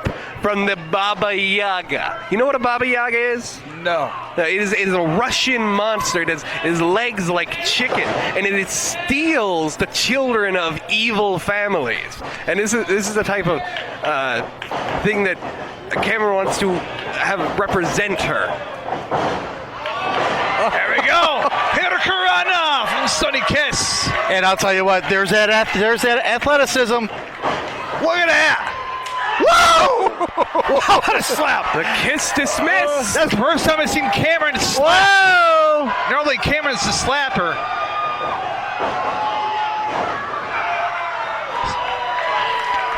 from the Baba Yaga. You know what a Baba Yaga is?
No.
It is a Russian monster. It has legs like chicken, and it steals the children of evil families. And this is the type of thing that Cameron wants to have represent her.
There we go. Hurricanrana from Sonny Kiss.
And I'll tell you what, there's that athleticism.
Look at that. Whoa! What a slap.
The Kiss dismiss.
That's the first time I've seen Cameron slap.
Whoa!
Normally Cameron's the slapper.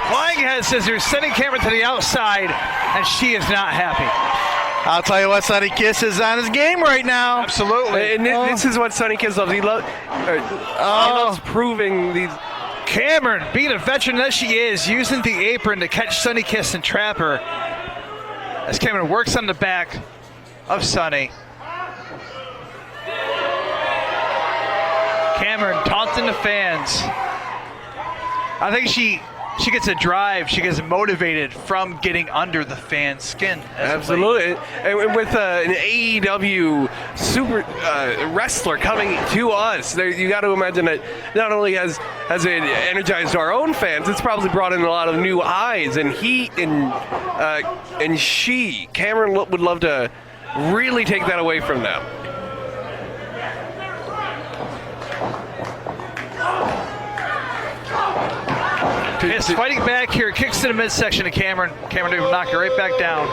Flying Head Scissors sending Cameron to the outside, and she is not happy.
I'll tell you what, Sonny Kiss is on his game right now.
Absolutely.
And this is what Sonny Kiss loves. He loves proving these.
Cameron, being a veteran that she is, using the apron to catch Sonny Kiss and trap her. As Cameron works on the back of Sonny. Cameron taunting the fans. I think she gets a drive. She gets motivated from getting under the fan's skin.
Absolutely. And with an AEW super wrestler coming to us, you got to imagine that not only has it energized our own fans, it's probably brought in a lot of new eyes. And Cameron would love to really take that away from them.
Kiss fighting back here, kicks to the midsection of Cameron. Cameron will knock her right back down.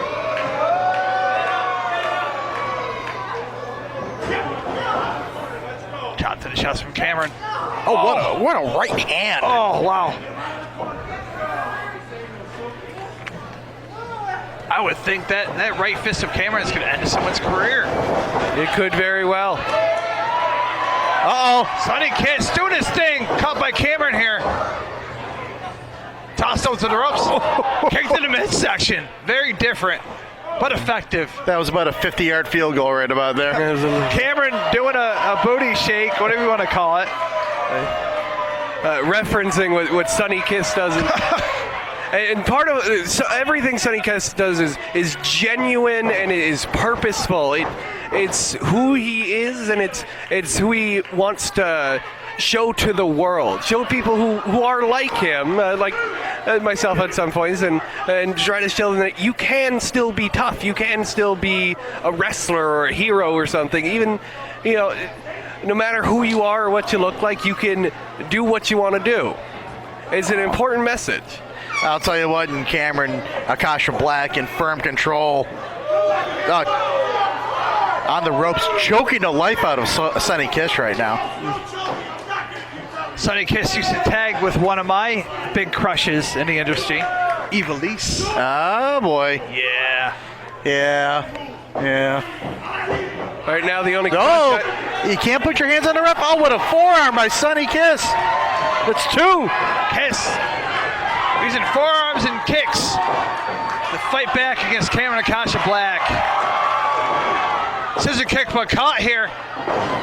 Shot to the shots from Cameron.
Oh, what a right hand.
Oh, wow. I would think that right fist of Cameron is going to end someone's career.
It could very well.
Uh-oh. Sonny Kiss doing his thing. Caught by Cameron here. Tossed out to the ropes. Kicked to the midsection. Very different, but effective.
That was about a 50-yard field goal right about there.
Cameron doing a booty shake, whatever you want to call it.
Referencing what Sonny Kiss does. And part of everything Sonny Kiss does is genuine and it is purposeful. It's who he is, and it's who he wants to show to the world, show people who are like him, like myself at some points, and try to show them that you can still be tough, you can still be a wrestler or a hero or something. Even, no matter who you are or what you look like, you can do what you want to do. It's an important message.
I'll tell you what, in Cameron Akasha Black in firm control, on the ropes, choking the life out of Sonny Kiss right now.
Sonny Kiss used to tag with one of my big crushes in the industry, Ivelisse.
Oh, boy.
Yeah.
Right now, the only...
Oh, you can't put your hands on the ref. Oh, what a forearm by Sonny Kiss. That's two.
Kiss using forearms and kicks to fight back against Cameron Akasha Black. Scissor kick, but caught here.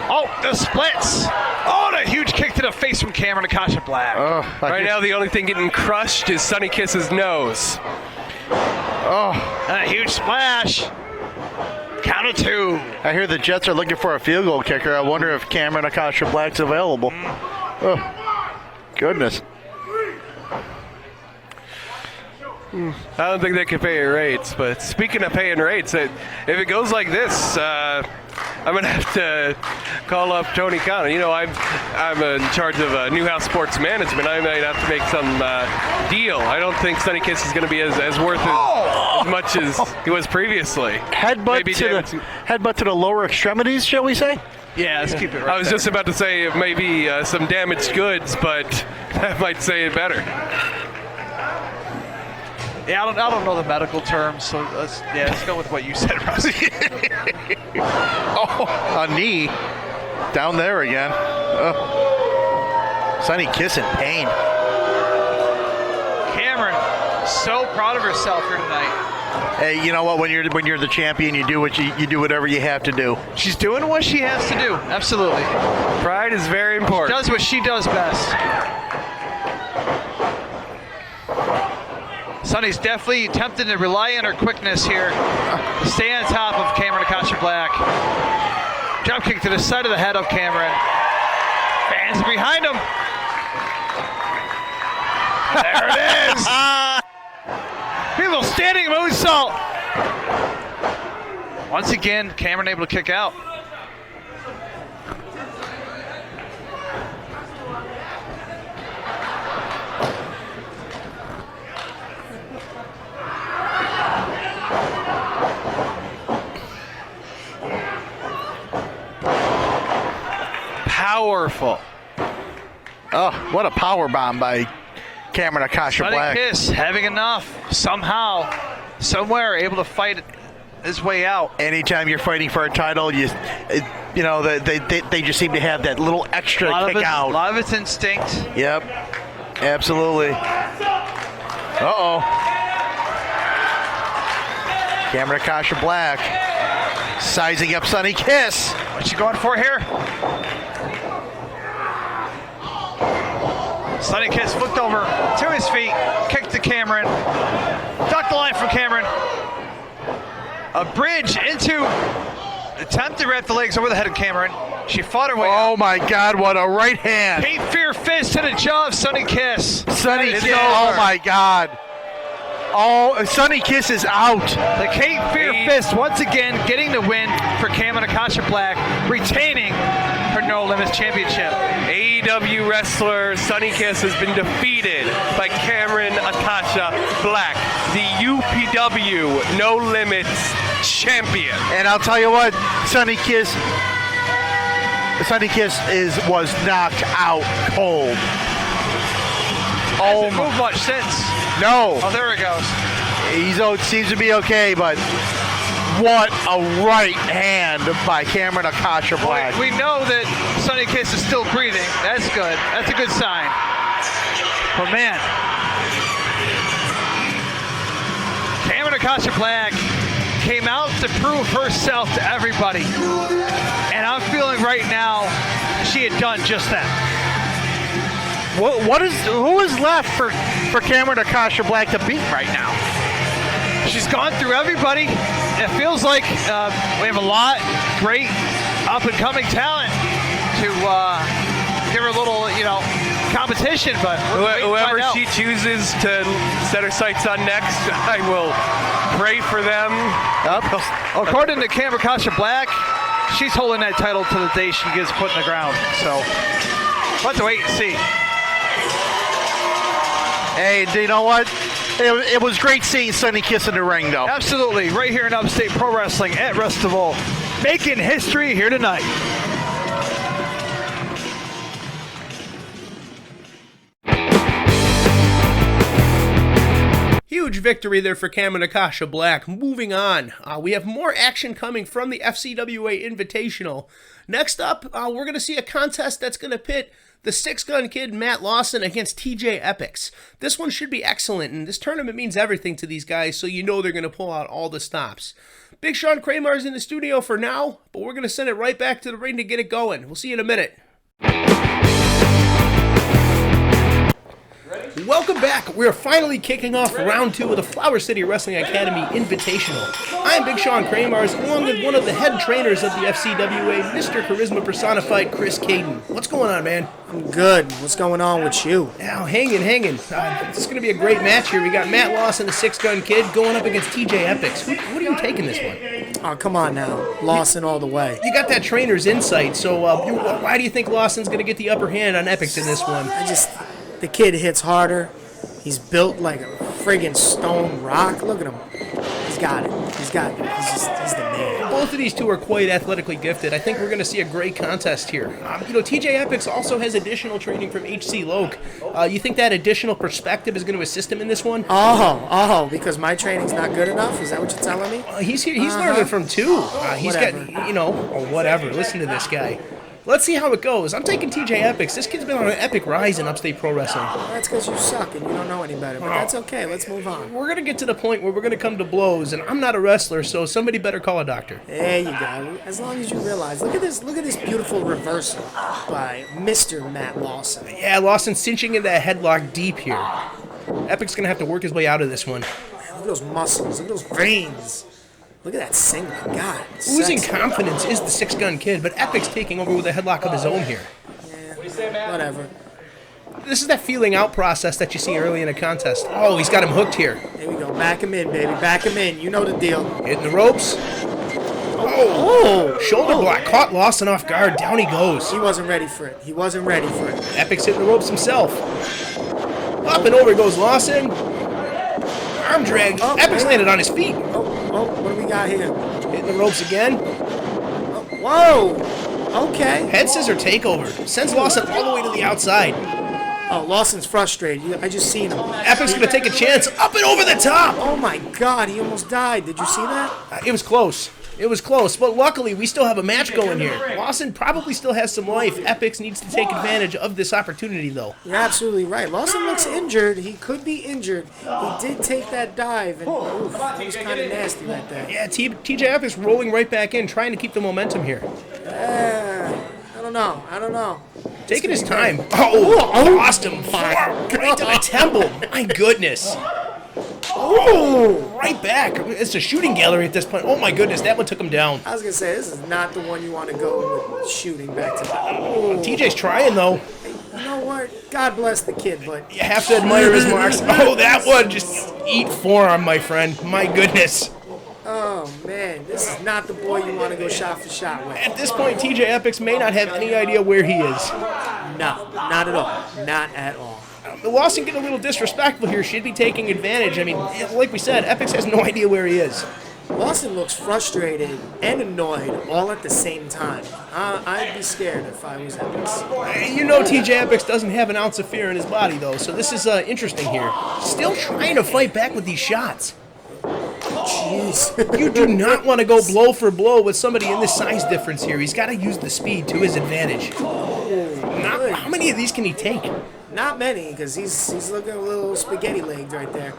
Oh, the splits. Oh, and a huge kick to the face from Cameron Akasha Black.
Right now, the only thing getting crushed is Sonny Kiss's nose.
Oh, and a huge splash. Count of 2.
I hear the Jets are looking for a field goal kicker. I wonder if Cameron Akasha Black's available. Oh, goodness.
I don't think they can pay your rates, but speaking of paying rates, if it goes like this, I'm going to have to call up Tony Khan. You know, I'm in charge of Newhouse Sports Management. I might have to make some deal. I don't think Sonny Kiss is going to be as worth as much as he was previously.
Headbutt to the lower extremities, shall we say?
Yeah, let's keep it right
I was just about to say maybe some damaged goods, but that might say it better.
Yeah, I don't know the medical terms, so let's go with what you said, Russ.
A knee down there again. Sonny Kiss in pain.
Cameron, so proud of herself here tonight.
Hey, you know what? When you're the champion, you do whatever you have to do.
She's doing what she has to do. Absolutely.
Pride is very important.
She does what she does best. Sonny's definitely tempted to rely on her quickness here to stay on top of Cameron Akasha Black. Drop kick to the side of the head of Cameron. Fans behind him. There it is. People standing moonsault. Once again, Cameron able to kick out.
Powerful.
Oh, what a power bomb by Cameron Akasha Black.
Sonny Kiss having enough somehow, somewhere, able to fight his way out.
Anytime you're fighting for a title, they just seem to have that little extra kick out.
A lot of it's instinct.
Yep, absolutely. Cameron Akasha Black sizing up Sonny Kiss.
What's she going for here? Sonny Kiss flipped over to his feet, kicked to Cameron, ducked the line from Cameron. A bridge into, attempt to wrap the legs over the head of Cameron. She fought her way out.
Oh my God, what a right hand.
Cape Fear fist to the jaw of Sonny Kiss.
Sonny Kiss, oh my God. Oh, Sonny Kiss is out.
The Cape Fear fist once again getting the win for Cameron Akasha Black, retaining her No Limits Championship.
AEW wrestler Sonny Kiss has been defeated by Cameron Akasha Black, the UPW No Limits champion.
And I'll tell you what, Sonny Kiss was knocked out cold.
Hasn't moved much since.
No.
Oh, there it goes.
He seems to be okay, but what a right hand by Cameron Akasha Black.
We know that Sonny Kiss is still breathing. That's good. That's a good sign. But man, Cameron Akasha Black came out to prove herself to everybody. And I'm feeling right now she had done just that.
Who is left for Cameron Akasha Black to beat right now?
She's gone through everybody. It feels like we have a lot great up-and-coming talent to give her a little, competition. But
whoever she chooses to set her sights on next, I will pray for them.
According to Cameron Akasha Black, she's holding that title to the day she gets put in the ground. So we'll have to wait and see.
Hey, do you know what? It was great seeing Sonny Kiss in the ring, though.
Absolutely. Right here in Upstate Pro Wrestling at Wrestival. Making history here tonight.
Huge victory there for Cameron Akasha Black. Moving on, we have more action coming from the FCWA Invitational. Next up, we're going to see a contest that's going to pit the Six Gun Kid Matt Lawson against TJ Epics. This one should be excellent, and this tournament means everything to these guys, so you know they're going to pull out all the stops. Big Shaun Kramer's in the studio for now, but we're going to send it right back to the ring to get it going. We'll see you in a minute. Welcome back. We're finally kicking off round 2 of the Flower City Wrestling Academy Invitational. I'm Big Shaun Kramars, along with one of the head trainers of the FCWA, Mr. Charisma Personified, Chris Caden. What's going on, man?
I'm good. What's going on with you?
Now, hanging. This is going to be a great match here. We got Matt Lawson, the six-gun kid, going up against TJ Epics. What are you taking this one?
Oh, come on now. Lawson all the way.
You got that trainer's insight, so why do you think Lawson's going to get the upper hand on Epics in this one?
The kid hits harder. He's built like a friggin' stone rock. Look at him. He's got it. He's the man.
Both of these two are quite athletically gifted. I think we're going to see a great contest here. TJ Epics also has additional training from HC Loke. You think that additional perspective is going to assist him in this one?
Because my training's not good enough? Is that what you're telling me?
He's learning from two. He's
Whatever.
got, whatever. Listen to this guy. Let's see how it goes. I'm taking TJ Epics. This kid's been on an epic rise in upstate pro wrestling.
That's because you suck and you don't know any better, but that's okay. Let's move on.
We're going to get to the point where we're going to come to blows, and I'm not a wrestler, so somebody better call a doctor.
There you go. As long as you realize. Look at this beautiful reversal by Mr. Matt Lawson.
Yeah, Lawson cinching in that headlock deep here. Epic's going to have to work his way out of this one.
Man, look at those muscles. Look at those veins. Look at that single. God.
Losing
sexy.
confidence is the six-gun kid, but Epic's taking over with a headlock of his own here.
Yeah, whatever.
This is that feeling out process that you see early in a contest. Oh, he's got him hooked here.
Here we go. Back him in, baby. Back him in. You know the deal.
Hitting the ropes. Oh, shoulder block. Caught Lawson off guard. Down he goes.
He wasn't ready for it.
Epic's hitting the ropes himself. Up and over goes Lawson. Arm drag. Epic's landed on his feet.
What do we got here?
Hitting the ropes again.
Whoa. Okay.
Head scissor takeover. Sends Lawson all the way to the outside.
Oh, Lawson's frustrated. I just seen him.
Epic's going to take a chance. Up and over the top.
Oh, my God. He almost died. Did you see that?
It was close. But luckily, we still have a match going here. Lawson probably still has some life. Epics needs to take advantage of this opportunity, though.
You're absolutely right. Lawson looks injured. He could be injured. He did take that dive, and that was kind of nasty right there.
Yeah, TJ Epics rolling right back in, trying to keep the momentum here.
I don't know.
Taking his time. Oh, lost him. Right to the temple. My goodness. Oh, right back. It's a shooting gallery at this point. Oh, my goodness. That one took him down.
I was going to say, this is not the one you want to go with shooting back to back.
TJ's trying, though.
You know what? God bless the kid, but...
You have to admire his marks. Oh, that one. Just eat forearm, my friend. My goodness.
Oh, man. This is not the boy you want to go shot for shot with.
At this point, TJ Epics may not have any idea where he is.
No, not at all. Not at all.
Lawson getting a little disrespectful here. Should be taking advantage. I mean, like we said, Epics has no idea where he is.
Lawson looks frustrated and annoyed all at the same time. I'd be scared if I was Epics.
You know TJ Epics doesn't have an ounce of fear in his body, though, so this is interesting here. Still trying to fight back with these shots.
Jeez.
You do not want to go blow for blow with somebody in this size difference here. He's got to use the speed to his advantage. How many of these can he take?
Not many, because he's looking a little spaghetti-legged right there.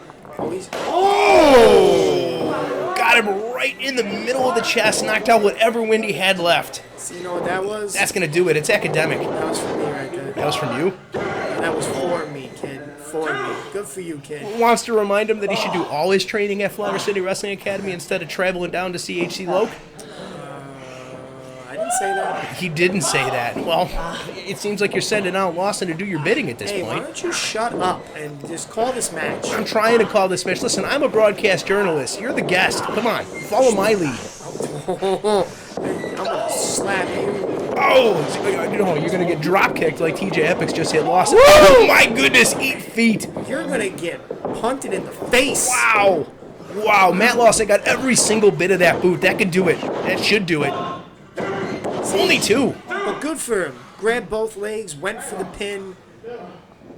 Got him right in the middle of the chest, knocked out whatever wind he had left.
So you know what that was?
That's going to do it. It's academic.
That was for me right there.
That was from you?
That was for me, kid. For me. Good for you, kid.
Wants to remind him that he should do all his training at Flower City Wrestling Academy instead of traveling down to CHC Loke?
I didn't say that.
He didn't say that. Well, it seems like you're sending out Lawson to do your bidding at this
Hey,
point.
why don't you shut up and just call this match?
I'm trying to call this match. Listen, I'm a broadcast journalist. You're the guest. Come on, follow my lead.
I'm gonna slap you.
Oh, no, you're going to get drop kicked like TJ Epics just hit Lawson. Oh, my goodness, eat feet.
You're gonna get punted in the face.
Wow, Matt Lawson got every single bit of that boot. That could do it. That should do it. Only two.
But good for him. Grabbed both legs, went for the pin.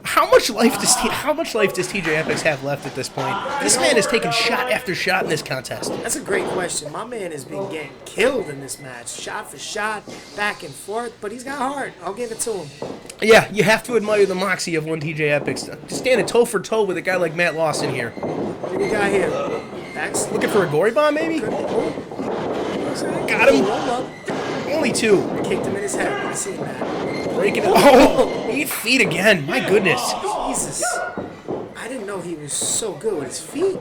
How much life does TJ Epics have left at this point? This man has taken shot after shot in this contest.
That's a great question. My man has been getting killed in this match. Shot for shot, back and forth, but he's got heart. I'll give it to him.
Yeah, you have to admire the moxie of one TJ Epics. Standing toe for toe with a guy like Matt Lawson here.
What do we got here? Backs.
Looking for a gory bomb, maybe? Got him. Only two.
Kicked him in his head. I've seen that.
Breaking it. Oh, 8 feet again. My goodness.
Jesus. was so good with his feet.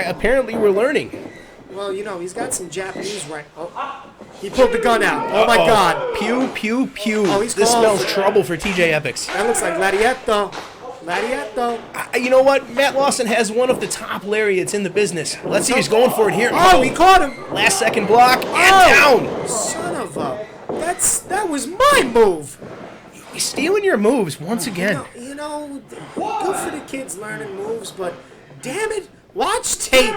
Apparently, we're learning.
Well, you know, he's got some Japanese right. Oh, he pulled the gun out. Oh, my God.
Pew, pew, pew.
Oh, he's
this
calling
spells
for-
trouble for TJ Epics.
That looks like Larietto. Larietto.
You know what? Matt Lawson has one of the top lariats in the business. Let's see if he's going for it here.
Oh, he caught him.
Last second block and down.
Son of a. That was my move.
He's stealing your moves once again.
You know, good for the kids learning moves, but damn it, watch tape.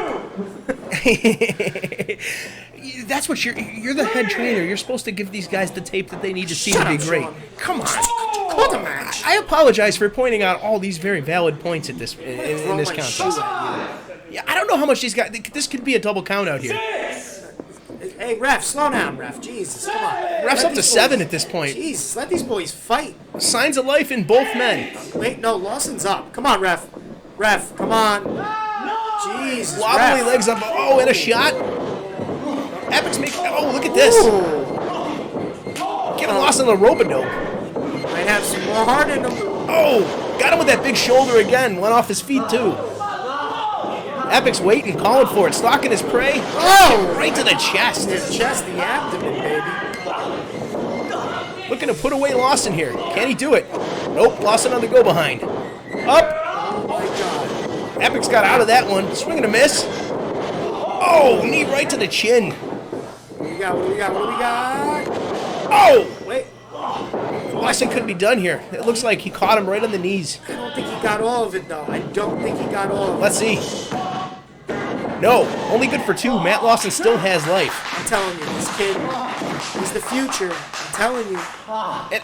That's what you're the head trainer. You're supposed to give these guys the tape that they need to see
Shut
to be
up,
great.
Shaun.
Come on.
Call the match.
I apologize for pointing out all these very valid points at this in
Throw
this
my
contest.
shoe at
Yeah, I don't know how much these guys. This could be a double count out here.
you. Hey, ref, slow down, ref. Jesus, come on.
Ref's up to 7 at this point.
Jesus, let these boys fight.
Signs of life in both men.
Wait, no, Lawson's up. Come on, ref. Ref, come on. Jesus,
Wobbly
ref.
legs up. Oh, and a shot. Epic's making. Oh, look at this.
Ooh.
Giving Lawson a rope-a-dope.
Might have some more heart in him.
Oh, got him with that big shoulder again. Went off his feet, too. Epic's waiting, calling for it. Stalking his prey.
Oh!
Right to the chest.
His chest, the abdomen, baby.
Looking to put away Lawson here. Can he do it? Nope, Lawson on the go-behind. Up.
Oh, my God.
Epic's got out of that one. Swing and a miss. Oh, knee right to the chin.
What do we got? What do we got? What do we got?
Oh!
Wait.
Lawson couldn't be done here. It looks like he caught him right on the knees.
I don't think he got all of it, though. I don't think he got all of it.
Let's see. No, only good for 2. Matt Lawson still has life.
I'm telling you, this kid, he's the future. I'm telling you.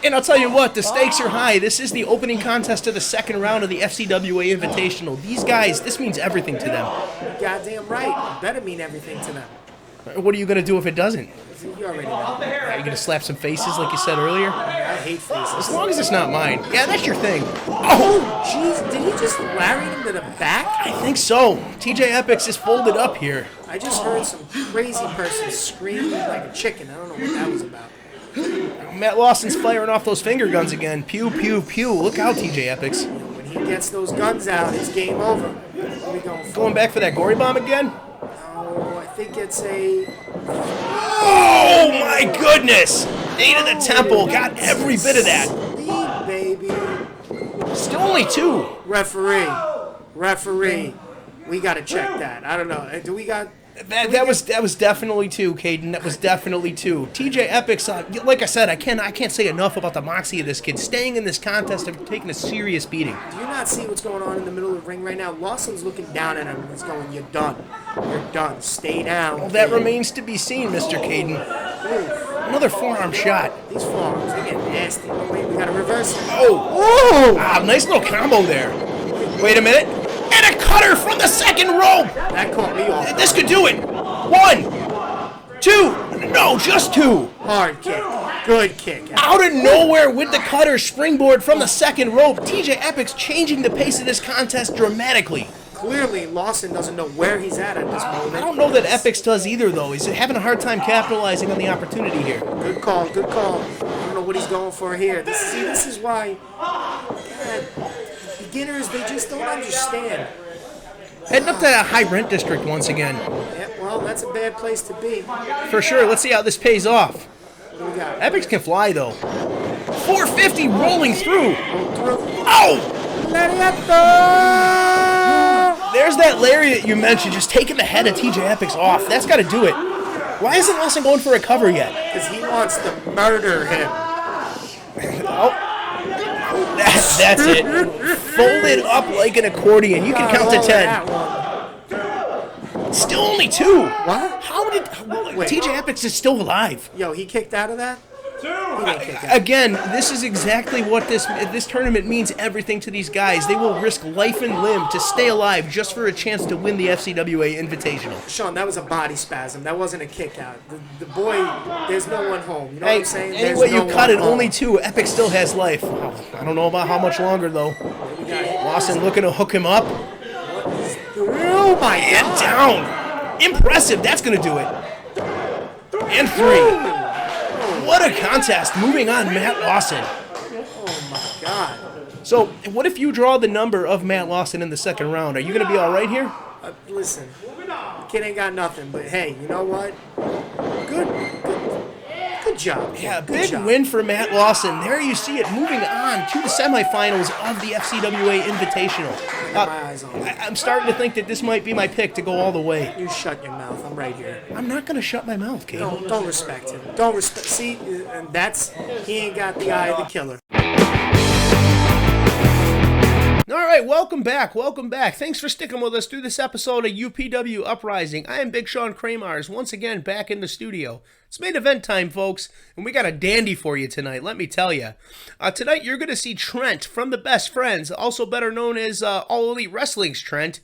And I'll tell you what, the stakes are high. This is the opening contest of the second round of the FCWA Invitational. These guys, this means everything to them.
Goddamn right. It better mean everything to them.
What are you going to do if it doesn't?
You already know.
Are you going to slap some faces like you said earlier?
I hate faces.
As long as it's not mine. Yeah, that's your thing.
Oh, jeez. Did he just lariat him to the back?
I think so. TJ Epics is folded up here.
I just heard some crazy person screaming like a chicken. I don't know what that was about.
Matt Lawson's firing off those finger guns again. Pew, pew, pew. Look out, TJ Epics.
When he gets those guns out, it's game over. What are we going for?
Going back for that gory bomb again?
Oh, I think it's a...
Oh my goodness! Knee to the temple. Got every bit of that.
Speed, baby.
Still only 2.
Referee. We got to check that. I don't know. Do we got...
That was definitely 2, Caden. That was definitely 2. TJ Epics, like I said, I can't say enough about the moxie of this kid. Staying in this contest and taking a serious beating.
Do you not see what's going on in the middle of the ring right now? Lawson's looking down at him and he's going, "You're done. You're done. Stay down."
Well, that
kid."
remains to be seen, Mr. Caden.
Oof.
Another forearm shot.
These forearms, they get nasty. Oh, wait, we got to reverse it.
Oh! Ah, nice little combo there. Wait a minute. And a cutter from the second rope.
That caught me off.
This could do it. 1, 2. No, just 2.
Hard kick. Good kick.
Out of nowhere with the cutter springboard from the second rope. TJ Epics changing the pace of this contest dramatically.
Clearly, Lawson doesn't know where he's at this moment.
I don't know that Epics does either, though. He's having a hard time capitalizing on the opportunity here.
Good call. Good call. I don't know what he's going for here. This is why God, beginners, they just don't understand.
Heading up to a high rent district once again.
Yeah, well, that's a bad place to be.
For sure. Let's see how this pays off.
What do we got?
Epics can fly, though. 450 rolling through. Oh! There's that lariat you mentioned, just taking the head of TJ Epics off. That's got to do it. Why isn't Lawson going for a cover yet?
Because he wants to murder him.
Oh. That's it. Folded up like an accordion. You can count to 10. Still only 2.
What?
How did...
Wait.
TJ Epics is still alive.
Yo, he kicked out of that? He didn't kick out.
Again, this is exactly what this tournament means everything to these guys. They will risk life and limb to stay alive just for a chance to win the FCWA Invitational.
Shaun, that was a body spasm. That wasn't a kick out. The boy, there's no one home. You know what
Hey,
I'm saying?
any
There's
way
no
you cut
one
it,
home.
only 2. Epic still has life. I don't know about how much longer, though. Lawson looking to hook him up.
Oh my
And
God.
down. Impressive. That's going to do it. And 3. What a contest. Moving on, Matt Lawson.
Oh my God.
So, what if you draw the number of Matt Lawson in the second round? Are you going to be all right here?
Listen, kid ain't got nothing, but hey, you know what? Good job.
Yeah,
Good
big
job.
win for Matt Lawson. There you see it, moving on to the semifinals of the FCWA Invitational.
My eyes on it.
I'm starting to think that this might be my pick to go all the way.
You shut your mouth. I'm right here.
I'm not going to shut my mouth, Kate.
Don't respect him. Don't respect. See, and he ain't got the eye of the killer.
All right, welcome back. Thanks for sticking with us through this episode of UPW Uprising. I am Big Shaun Kramars, once again back in the studio. It's main event time, folks, and we got a dandy for you tonight, let me tell you. Tonight, you're going to see Trent from the Best Friends, also better known as All Elite Wrestling's Trent,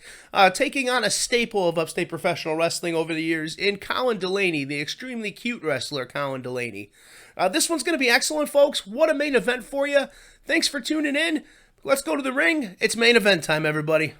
taking on a staple of upstate professional wrestling over the years in Colin Delaney, the extremely cute wrestler Colin Delaney. This one's going to be excellent, folks. What a main event for you. Thanks for tuning in. Let's go to the ring. It's main event time, everybody.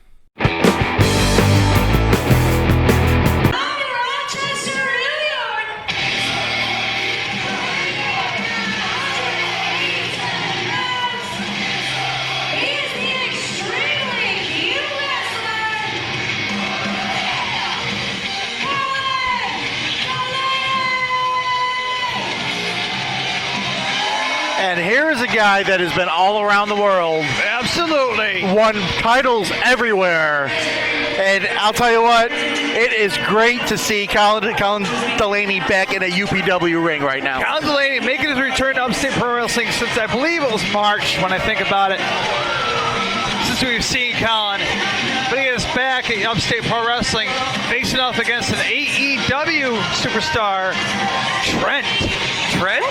And here's a guy that has been all around the world.
Absolutely.
Won titles everywhere. And I'll tell you what, it is great to see Colin Delaney back in a UPW ring right now.
Colin Delaney making his return to Upstate Pro Wrestling since I believe it was March when I think about it. Since we've seen Colin. But he is back at Upstate Pro Wrestling facing off against an AEW superstar, Trent.
Trent?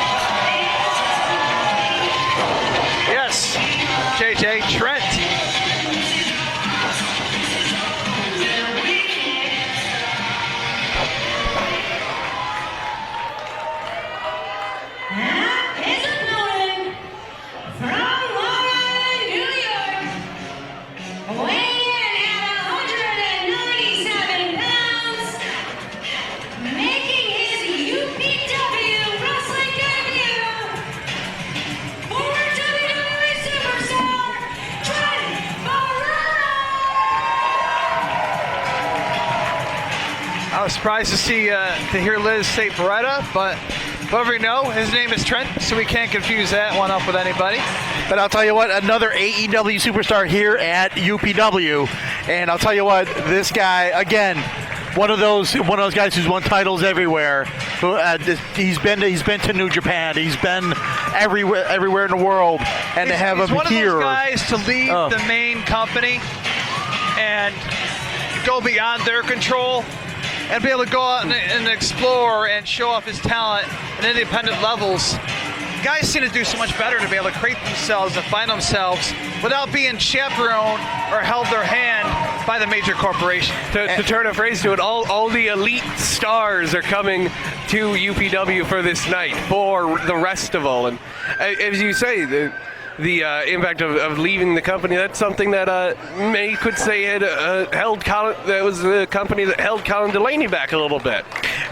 Yes, JJ Trent.
His opponent from Long Island, New York, weighing in at 197 pounds, making his UPW wrestling debut, former WWE superstar, Trent Barrera.
I was surprised to hear Liz say Beretta, but whoever you know, his name is Trent, so we can't confuse that one up with anybody.
But I'll tell you what, another AEW superstar here at UPW. And I'll tell you what, this guy, again, one of those guys who's won titles everywhere. He's been to New Japan. He's been everywhere in the world. And to have him
one
here,
of those guys to leave the main company and go beyond their control and be able to go out and explore and show off his talent at independent levels. Guys seem to do so much better to be able to create themselves and find themselves without being chaperoned or held their hand by the major corporation.
To turn a phrase to it, all the elite stars are coming to UPW for this night, for the Wrestival. And as you say, the impact of leaving the company, that's something that many could say had held Colin, that was the company that held Colin Delaney back a little bit.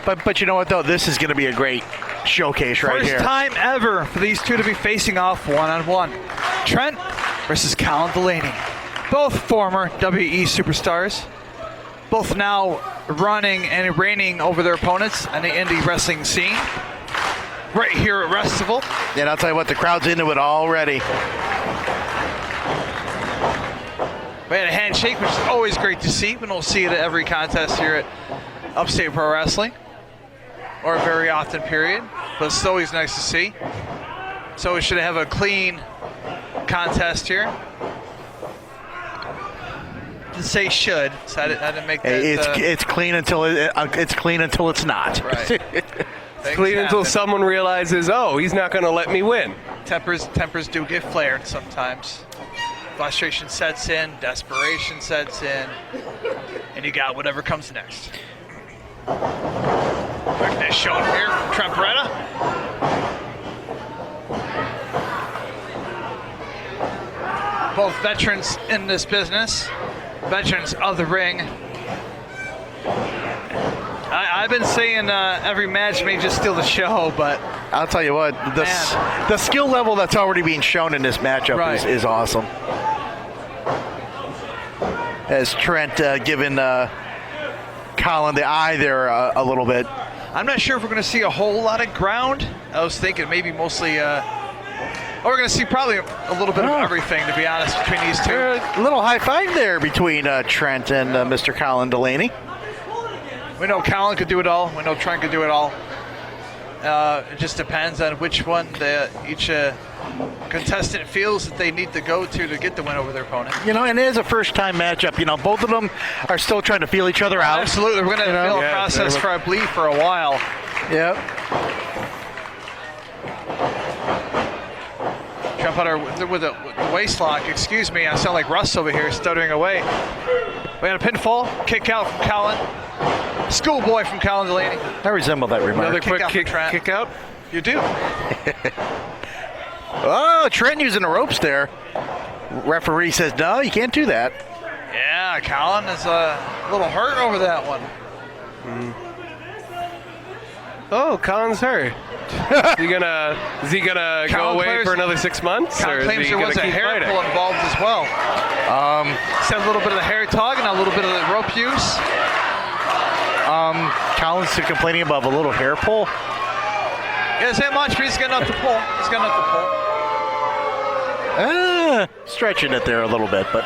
But you know what, though? This is going to be a great showcase right here.
First time ever for these two to be facing off one-on-one. Trent versus Colin Delaney. Both former WE superstars. Both now running and reigning over their opponents on the indie wrestling scene. Right here at Wrestival.
And I'll tell you what, the crowd's into it already.
We had a handshake, which is always great to see. We don't see it at every contest here at Upstate Pro Wrestling. Or very often, period. But it's always nice to see. So we should have a clean contest here. Didn't say should, so I didn't make that.
It's clean until it's clean until it's not.
Right.
Clean until someone realizes, oh, he's not going to let me win.
Tempers do get flared sometimes. Frustration sets in, desperation sets in, and you got whatever comes next. Quick nice Shaun here from Trent Barrera. Both veterans in this business, veterans of the ring. I've been saying every match may just steal the show, but
I'll tell you what, the skill level that's already being shown in this matchup is awesome. As Trent giving Colin the eye there a little bit.
I'm not sure if we're going to see a whole lot of ground. I was thinking maybe mostly, we're going to see probably a little bit of everything, to be honest, between these two.
A little high five there between Trent and Mr. Colin Delaney.
We know Colin could do it all. We know Trent could do it all. It just depends on which one each contestant feels that they need to go to get the win over their opponent.
You know, and it is a first-time matchup. You know, both of them are still trying to feel each other out.
Absolutely. We're going to feel a process for, I believe, for a while.
Yep.
Trent Putter with the waist lock. Excuse me, I sound like Russ over here stuttering away. We had a pinfall, kick out from Colin. Schoolboy from Colin Delaney.
I resemble that remark.
Another quick kick out.
You do.
Oh, Trent using the ropes there. Referee says, no, you can't do that.
Yeah, Colin is a little hurt over that one.
Oh, Colin's hurt. Is he gonna go away for another 6 months?
Colin claims there was a hair pull involved as well. Said a little bit of the hair tug and a little bit of the rope use.
Colin's complaining about a little hair pull.
Yeah, it's that much, but he's got enough to pull. He's got enough to pull.
Stretching it there a little bit, but.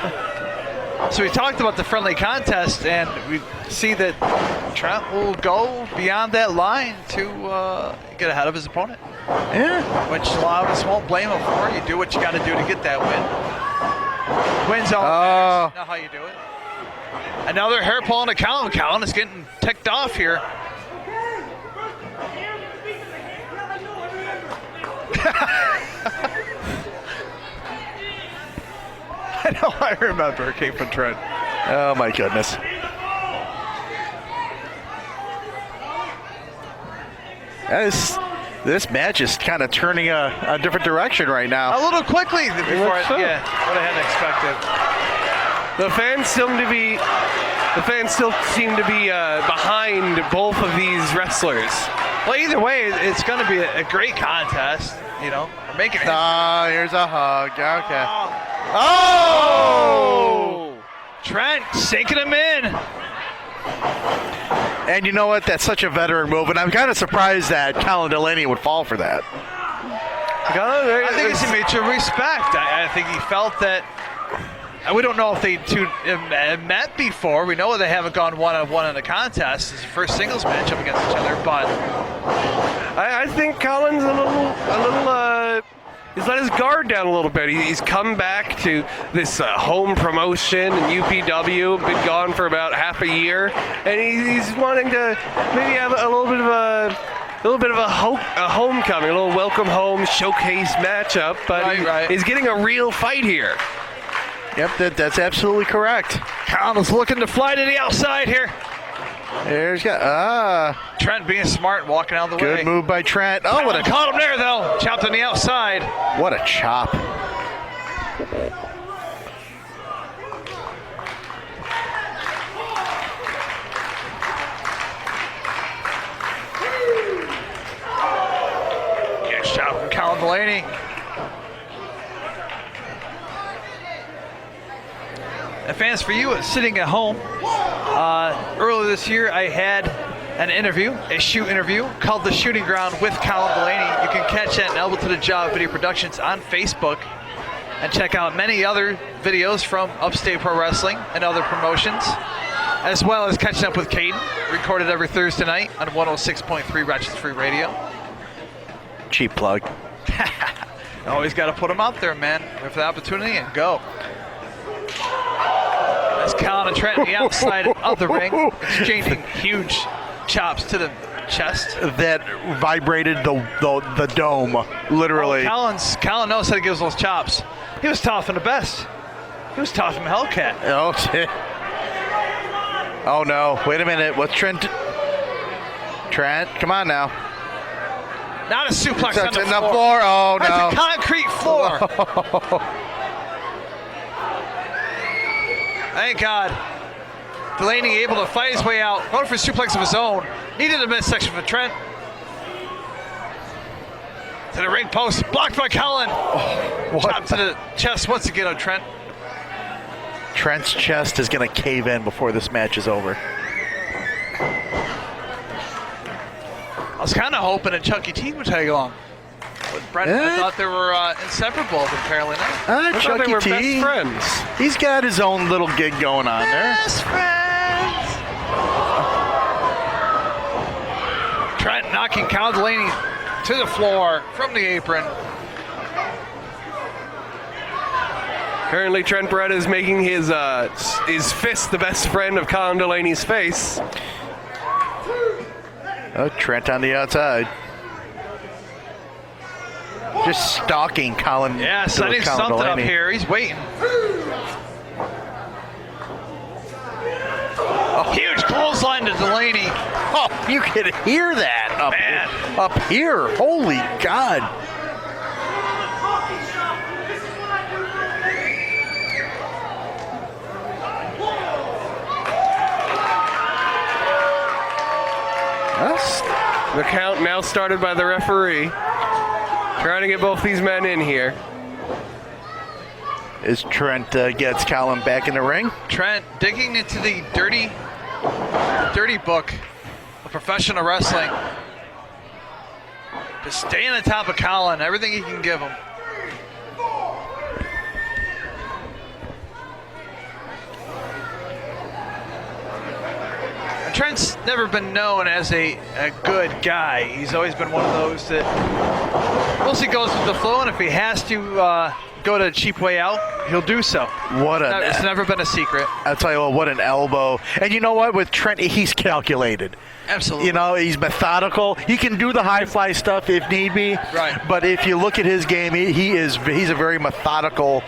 So we talked about the friendly contest, and we see that Trent will go beyond that line to get ahead of his opponent.
Yeah.
Which a lot of us won't blame him for. You do what you got to do to get that win. Wins all matters. Know how you do it. Another hair pull into Colin. Colin is getting ticked off here. I know, I remember. It came from Trent.
Oh, my goodness. This match is kind of turning a different direction right now.
A little quickly before what I hadn't expected.
The fans still seem to be behind both of these wrestlers.
Well, either way, it's going to be a great contest. You know, we're making it.
Oh, here's a hug. Okay.
Oh! Trent sinking him in.
And you know what? That's such a veteran move, and I'm kind of surprised that Colin Delaney would fall for that.
I think it's a mutual respect. I think he felt that. We don't know if they two have met before. We know they haven't gone one-on-one in a contest. It's the first singles matchup against each other, but
I think Colin's a little. He's let his guard down a little bit. He's come back to this home promotion in UPW, been gone for about half a year, and he's wanting to maybe have a little bit of a homecoming, a little welcome home showcase matchup, but he's getting a real fight here.
Yep, that's absolutely correct.
Colin's looking to fly to the outside here.
There's
Trent being smart, walking out of the way.
Good move by Trent. Oh, what a
caught him there though. Chopped on the outside.
What a chop.
Good shot from Colin Delaney. And fans, for you sitting at home, earlier this year I had an interview, a shoot interview called The Shooting Ground with Colin Delaney. You can catch that in Elbow to the Jaw Video Productions on Facebook and check out many other videos from Upstate Pro Wrestling and other promotions, as well as catching up with Caden, recorded every Thursday night on 106.3 Ratchet's Free Radio.
Cheap plug.
Always got to put them out there, man. Wait for the opportunity and go. As Colin and Trent on the outside of the ring, exchanging huge chops to the chest.
That vibrated the dome, literally.
Oh, Colin knows how to give those chops. He was tough and the best. He was tough from Hellcat.
Oh, shit. Oh, no. Wait a minute. What's Trent? Trent, come on now.
Not a suplex on the floor.
Oh, no.
That's a concrete floor. Thank God. Delaney able to fight his way out. Going for a suplex of his own. Needed a midsection for Trent. To the ring post, blocked by Colin. Chop to the chest once again on Trent.
Trent's chest is going to cave in before this match is over.
I was kind of hoping that Chucky T would tag along. But Brett, I thought they were inseparable, but apparently not.
I thought
Chucky
they were
T,
best friends.
He's got his own little gig going on there.
Best friends. Trent knocking Cal Delaney to the floor from the apron.
Currently, Trent Brett is making his fist the best friend of Colin Delaney's face.
Oh, Trent on the outside. Just stalking Colin.
Yeah, setting
Colin
something
Delaney.
up here. He's waiting. A huge clothesline to Delaney.
Oh, you can hear that up here. Holy God.
The count now started by the referee. Trying to get both these men in here.
As Trent gets Colin back in the ring.
Trent digging into the dirty book of professional wrestling. Just staying on top of Colin, everything he can give him. Trent's never been known as a good guy. He's always been one of those that mostly goes with the flow, and if he has to go to a cheap way out, he'll do so. It's never been a secret.
I'll tell you what an elbow. And you know what? With Trent, he's calculated.
Absolutely.
You know, he's methodical. He can do the high fly stuff if need be.
Right.
But if you look at his game, he's a very methodical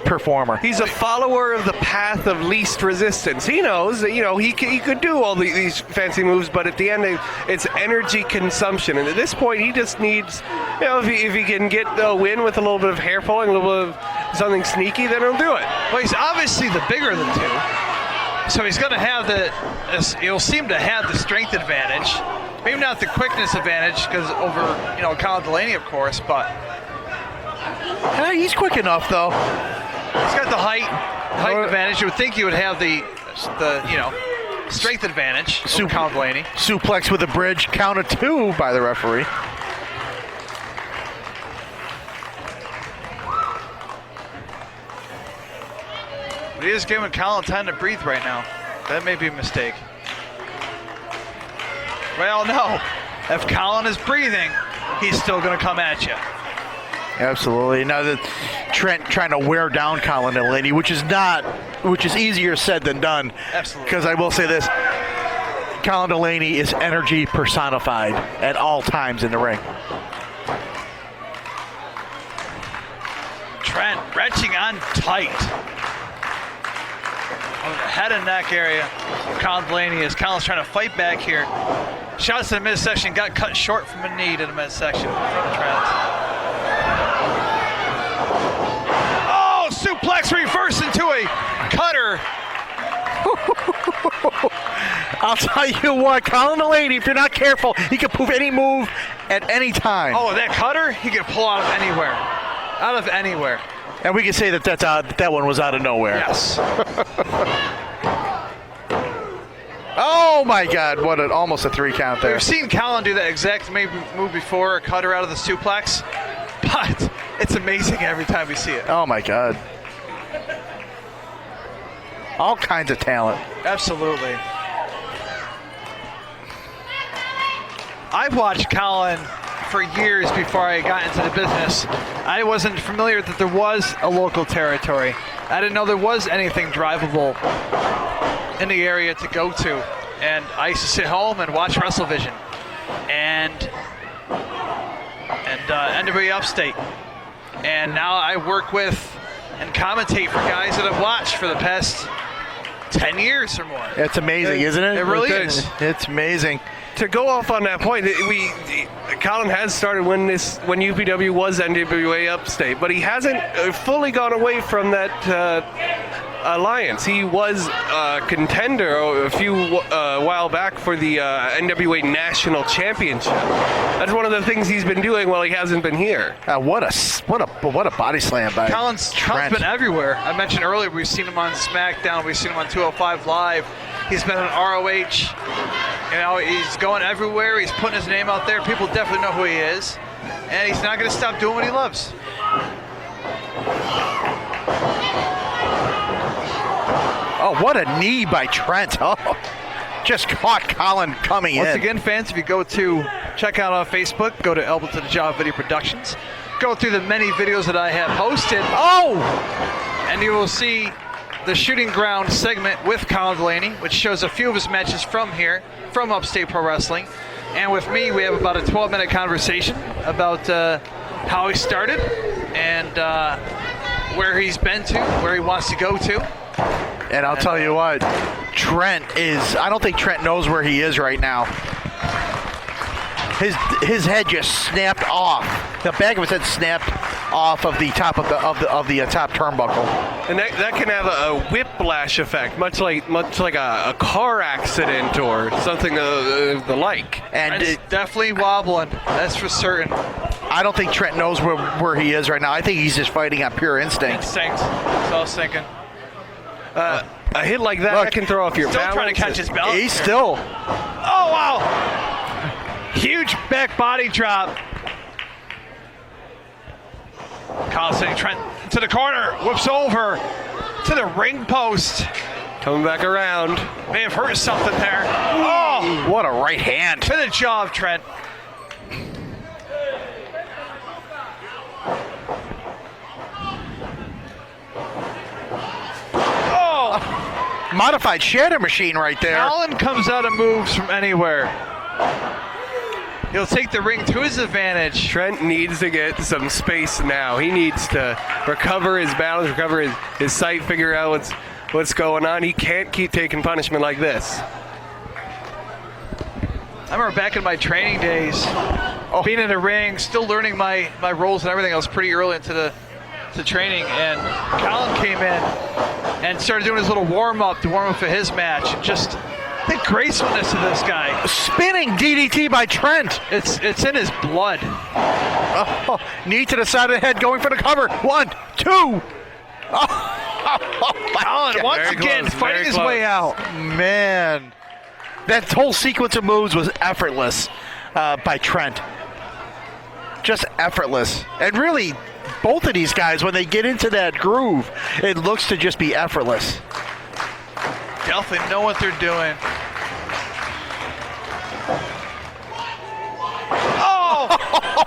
performer.
He's a follower of the path of least resistance. He knows that, he could do all these fancy moves, but at the end, it's energy consumption. And at this point, he just needs, if he can get the win with a little bit of hair pulling, a little bit of something sneaky, then he'll do it.
Well, he's obviously the bigger of the two. So he's going to have he'll seem to have the strength advantage. Maybe not the quickness advantage, because over, Colin Delaney, of course, but
he's quick enough, though.
He's got the height advantage. You would think he would have the strength advantage over Colin Delaney.
Suplex with a bridge, count of 2 by the referee.
But he is giving Colin time to breathe right now. That may be a mistake. Well, no. If Colin is breathing, he's still going to come at you.
Absolutely. Now that Trent trying to wear down Colin Delaney, which is easier said than done.
Absolutely.
Because I will say this, Colin Delaney is energy personified at all times in the ring.
Trent wrenching on tight on the head and neck area of Colin Delaney as Colin's trying to fight back here. Shots to the midsection, got cut short from a knee to the midsection in front of Trent. Oh, suplex reverse into a cutter.
I'll tell you what, Colin Delaney, if you're not careful, he can prove any move at any time.
Oh, that cutter, he can pull out of anywhere. Out of anywhere.
And we can say that one was out of nowhere.
Yes.
Oh my God! Almost a 3 count there.
We've seen Colin do that exact move before, a cutter out of the suplex, but it's amazing every time we see it.
Oh my God! All kinds of talent.
Absolutely. I've watched Colin for years before I got into the business. I wasn't familiar that there was a local territory. I didn't know there was anything drivable in the area to go to. And I used to sit home and watch WrestleVision and NWA Upstate. And now I work with and commentate for guys that I've watched for the past 10 years or more.
It's amazing, isn't it?
It really is.
It's amazing.
To go off on that point, Colin has started when UPW was NWA Upstate, but he hasn't fully gone away from that alliance. He was a contender a few while back for the NWA National Championship. That's one of the things he's been doing while he hasn't been here.
What a body slam by
Colin's been everywhere. I mentioned earlier we've seen him on SmackDown, we've seen him on 205 Live. He's been on ROH. You know, he's going everywhere. He's putting his name out there. People definitely know who he is, and he's not going to stop doing what he loves.
Oh, what a knee by Trent. Oh, just caught Colin coming in.
Once again, fans, if you go to check out on Facebook, go to Elbow to the Jaw Video Productions, go through the many videos that I have posted. Oh! And you will see the Shooting Ground segment with Colin Delaney, which shows a few of his matches from here, from Upstate Pro Wrestling. And with me, we have about a 12-minute conversation about how he started and where he's been to, where he wants to go to.
And I'll tell you what, I don't think Trent knows where he is right now. His head just snapped off. The back of his head snapped off of the top of the top turnbuckle.
And that can have a whiplash effect, much like a car accident or something of the like.
And it's definitely wobbling, that's for certain.
I don't think Trent knows where he is right now. I think he's just fighting on pure instinct.
That's what I was thinking.
A hit like that can throw off your balance.
Still trying to catch his belt.
He's still.
Oh, wow. Huge back body drop. Colin sending Trent to the corner. Whoops over to the ring post.
Coming back around.
May have hurt something there. Oh,
what a right hand.
To the jaw of Trent.
Modified shatter machine right there.
Colin comes out of moves from anywhere. He'll take the ring to his advantage.
Trent needs to get some space now. He needs to recover his balance, recover his sight, figure out what's going on. He can't keep taking punishment like this.
I remember back in my training days, being in the ring, still learning my roles and everything. I was pretty early into the training, and Colin came in and started doing his little warm-up for his match. Just the gracefulness of this guy.
Spinning DDT by Trent.
It's in his blood.
Oh, knee to the side of the head, going for the cover. 1, 2.
Colin once again fighting his way out.
Man, that whole sequence of moves was effortless by Trent. Just effortless. And really, both of these guys, when they get into that groove, it looks to just be effortless.
Definitely know what they're doing. Oh!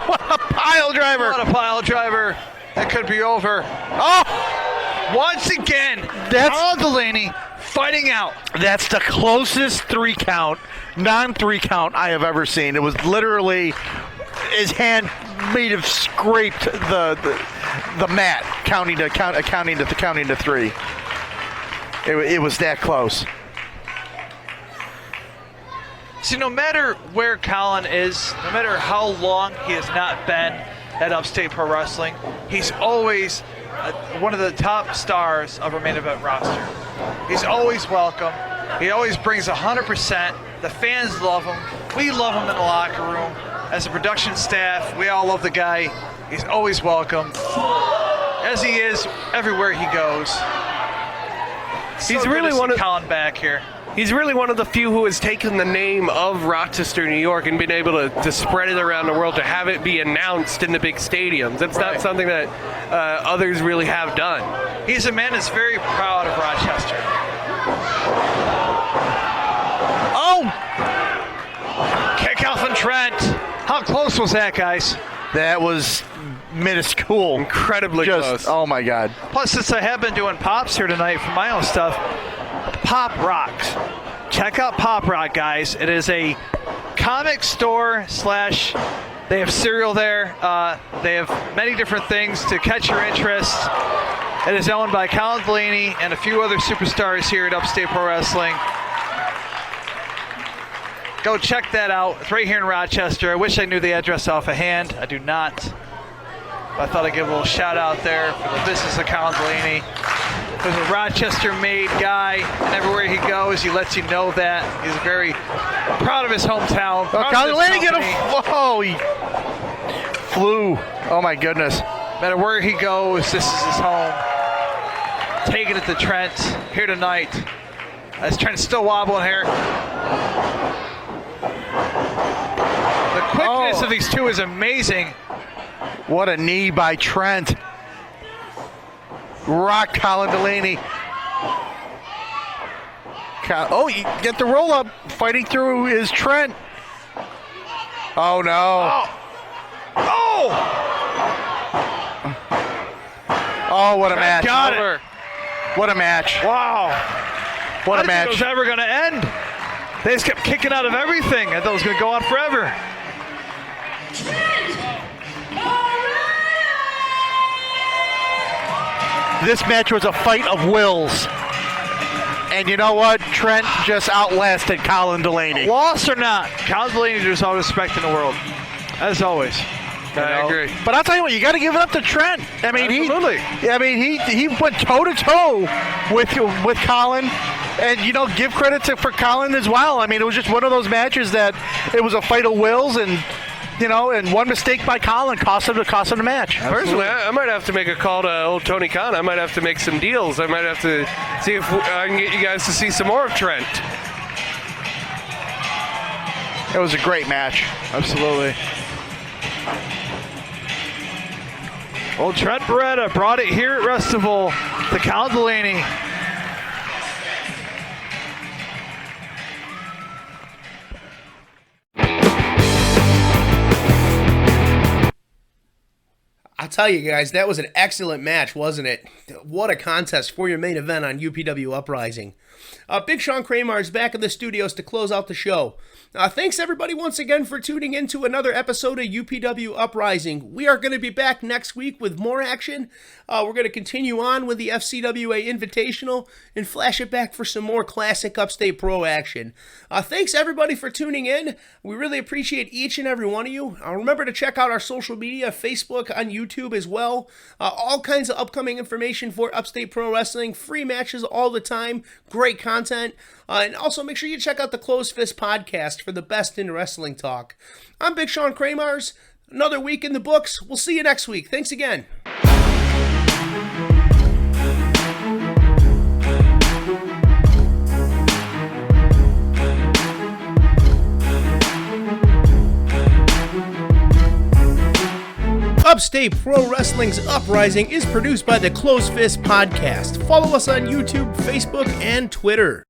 What a pile driver!
What a pile driver. That could be over.
Oh!
Once again, Colin Delaney fighting out.
That's the closest 3 count, non-3 count I have ever seen. It was literally his hand may have scraped the mat, counting to 3. It was that close.
See, no matter where Colin is, no matter how long he has not been at Upstate Pro Wrestling, he's always one of the top stars of our main event roster. He's always welcome. He always brings 100%. The fans love him. We love him in the locker room. As a production staff, we all love the guy. He's always welcome, as he is everywhere he goes.
He's really one of
Colin back here.
He's really one of the few who has taken the name of Rochester, New York, and been able to spread it around the world, to have it be announced in the big stadiums. It's not something that others really have done.
He's a man that's very proud of Rochester. Oh! Kick out from Trent. How close was that, guys?
That was minuscule.
Incredibly close.
Oh, my God.
Plus, since I have been doing pops here tonight for my own stuff, Pop Rocks. Check out Pop Rock, guys. It is a comic store / they have cereal there. They have many different things to catch your interest. It is owned by Colin Delaney and a few other superstars here at Upstate Pro Wrestling. Go check that out. It's right here in Rochester. I wish I knew the address off of hand. I do not. But I thought I'd give a little shout out there for the business of Colin Delaney. who's a Rochester-made guy, and everywhere he goes, he lets you know that. He's very proud of his hometown.
Oh, Colin Delaney get whoa, he flew. Oh my goodness.
No matter where he goes, this is his home. Taking it to Trent here tonight. As Trent's still wobbling here. The quickness of these two is amazing.
What a knee by Trent. Rock Colin Delaney. Oh, you get the roll up. Fighting through is Trent. Oh no.
Oh!
Oh, what a match.
Got it.
What a match.
Wow.
What a
I didn't think
match.
it was ever going to end. They just kept kicking out of everything. I thought it was going to go on forever.
This match was a fight of wills. And you know what? Trent just outlasted Colin Delaney.
Lost or not, Colin Delaney deserves all respect in the world. As always.
I agree.
But I'll tell you what, you got to give it up to Trent. I mean,
Absolutely.
he went toe to toe with Colin, and give credit for Colin as well. I mean, it was just one of those matches that it was a fight of wills, and and one mistake by Colin cost him the match.
Personally, I might have to make a call to old Tony Khan. I might have to make some deals. I might have to see if I can get you guys to see some more of Trent.
It was a great match.
Absolutely. Well, Trent Beretta brought it here at Wrestival to Colin Delaney.
I'll tell you guys, that was an excellent match, wasn't it? What a contest for your main event on UPW Uprising. Big Shaun Kramer is back in the studios to close out the show. Thanks everybody once again for tuning in to another episode of UPW Uprising. We are going to be back next week with more action. We're going to continue on with the FCWA Invitational and flash it back for some more classic Upstate Pro action. Thanks everybody for tuning in. We really appreciate each and every one of you. Remember to check out our social media, Facebook, on YouTube as well. All kinds of upcoming information for Upstate Pro Wrestling. Free matches all the time. Great content. And also make sure you check out the Closed Fist podcast for the best in wrestling talk. I'm Big Shaun Kramars. Another week in the books. We'll see you next week. Thanks again. Upstate Pro Wrestling's Uprising is produced by the Closed Fist Podcast. Follow us on YouTube, Facebook, and Twitter.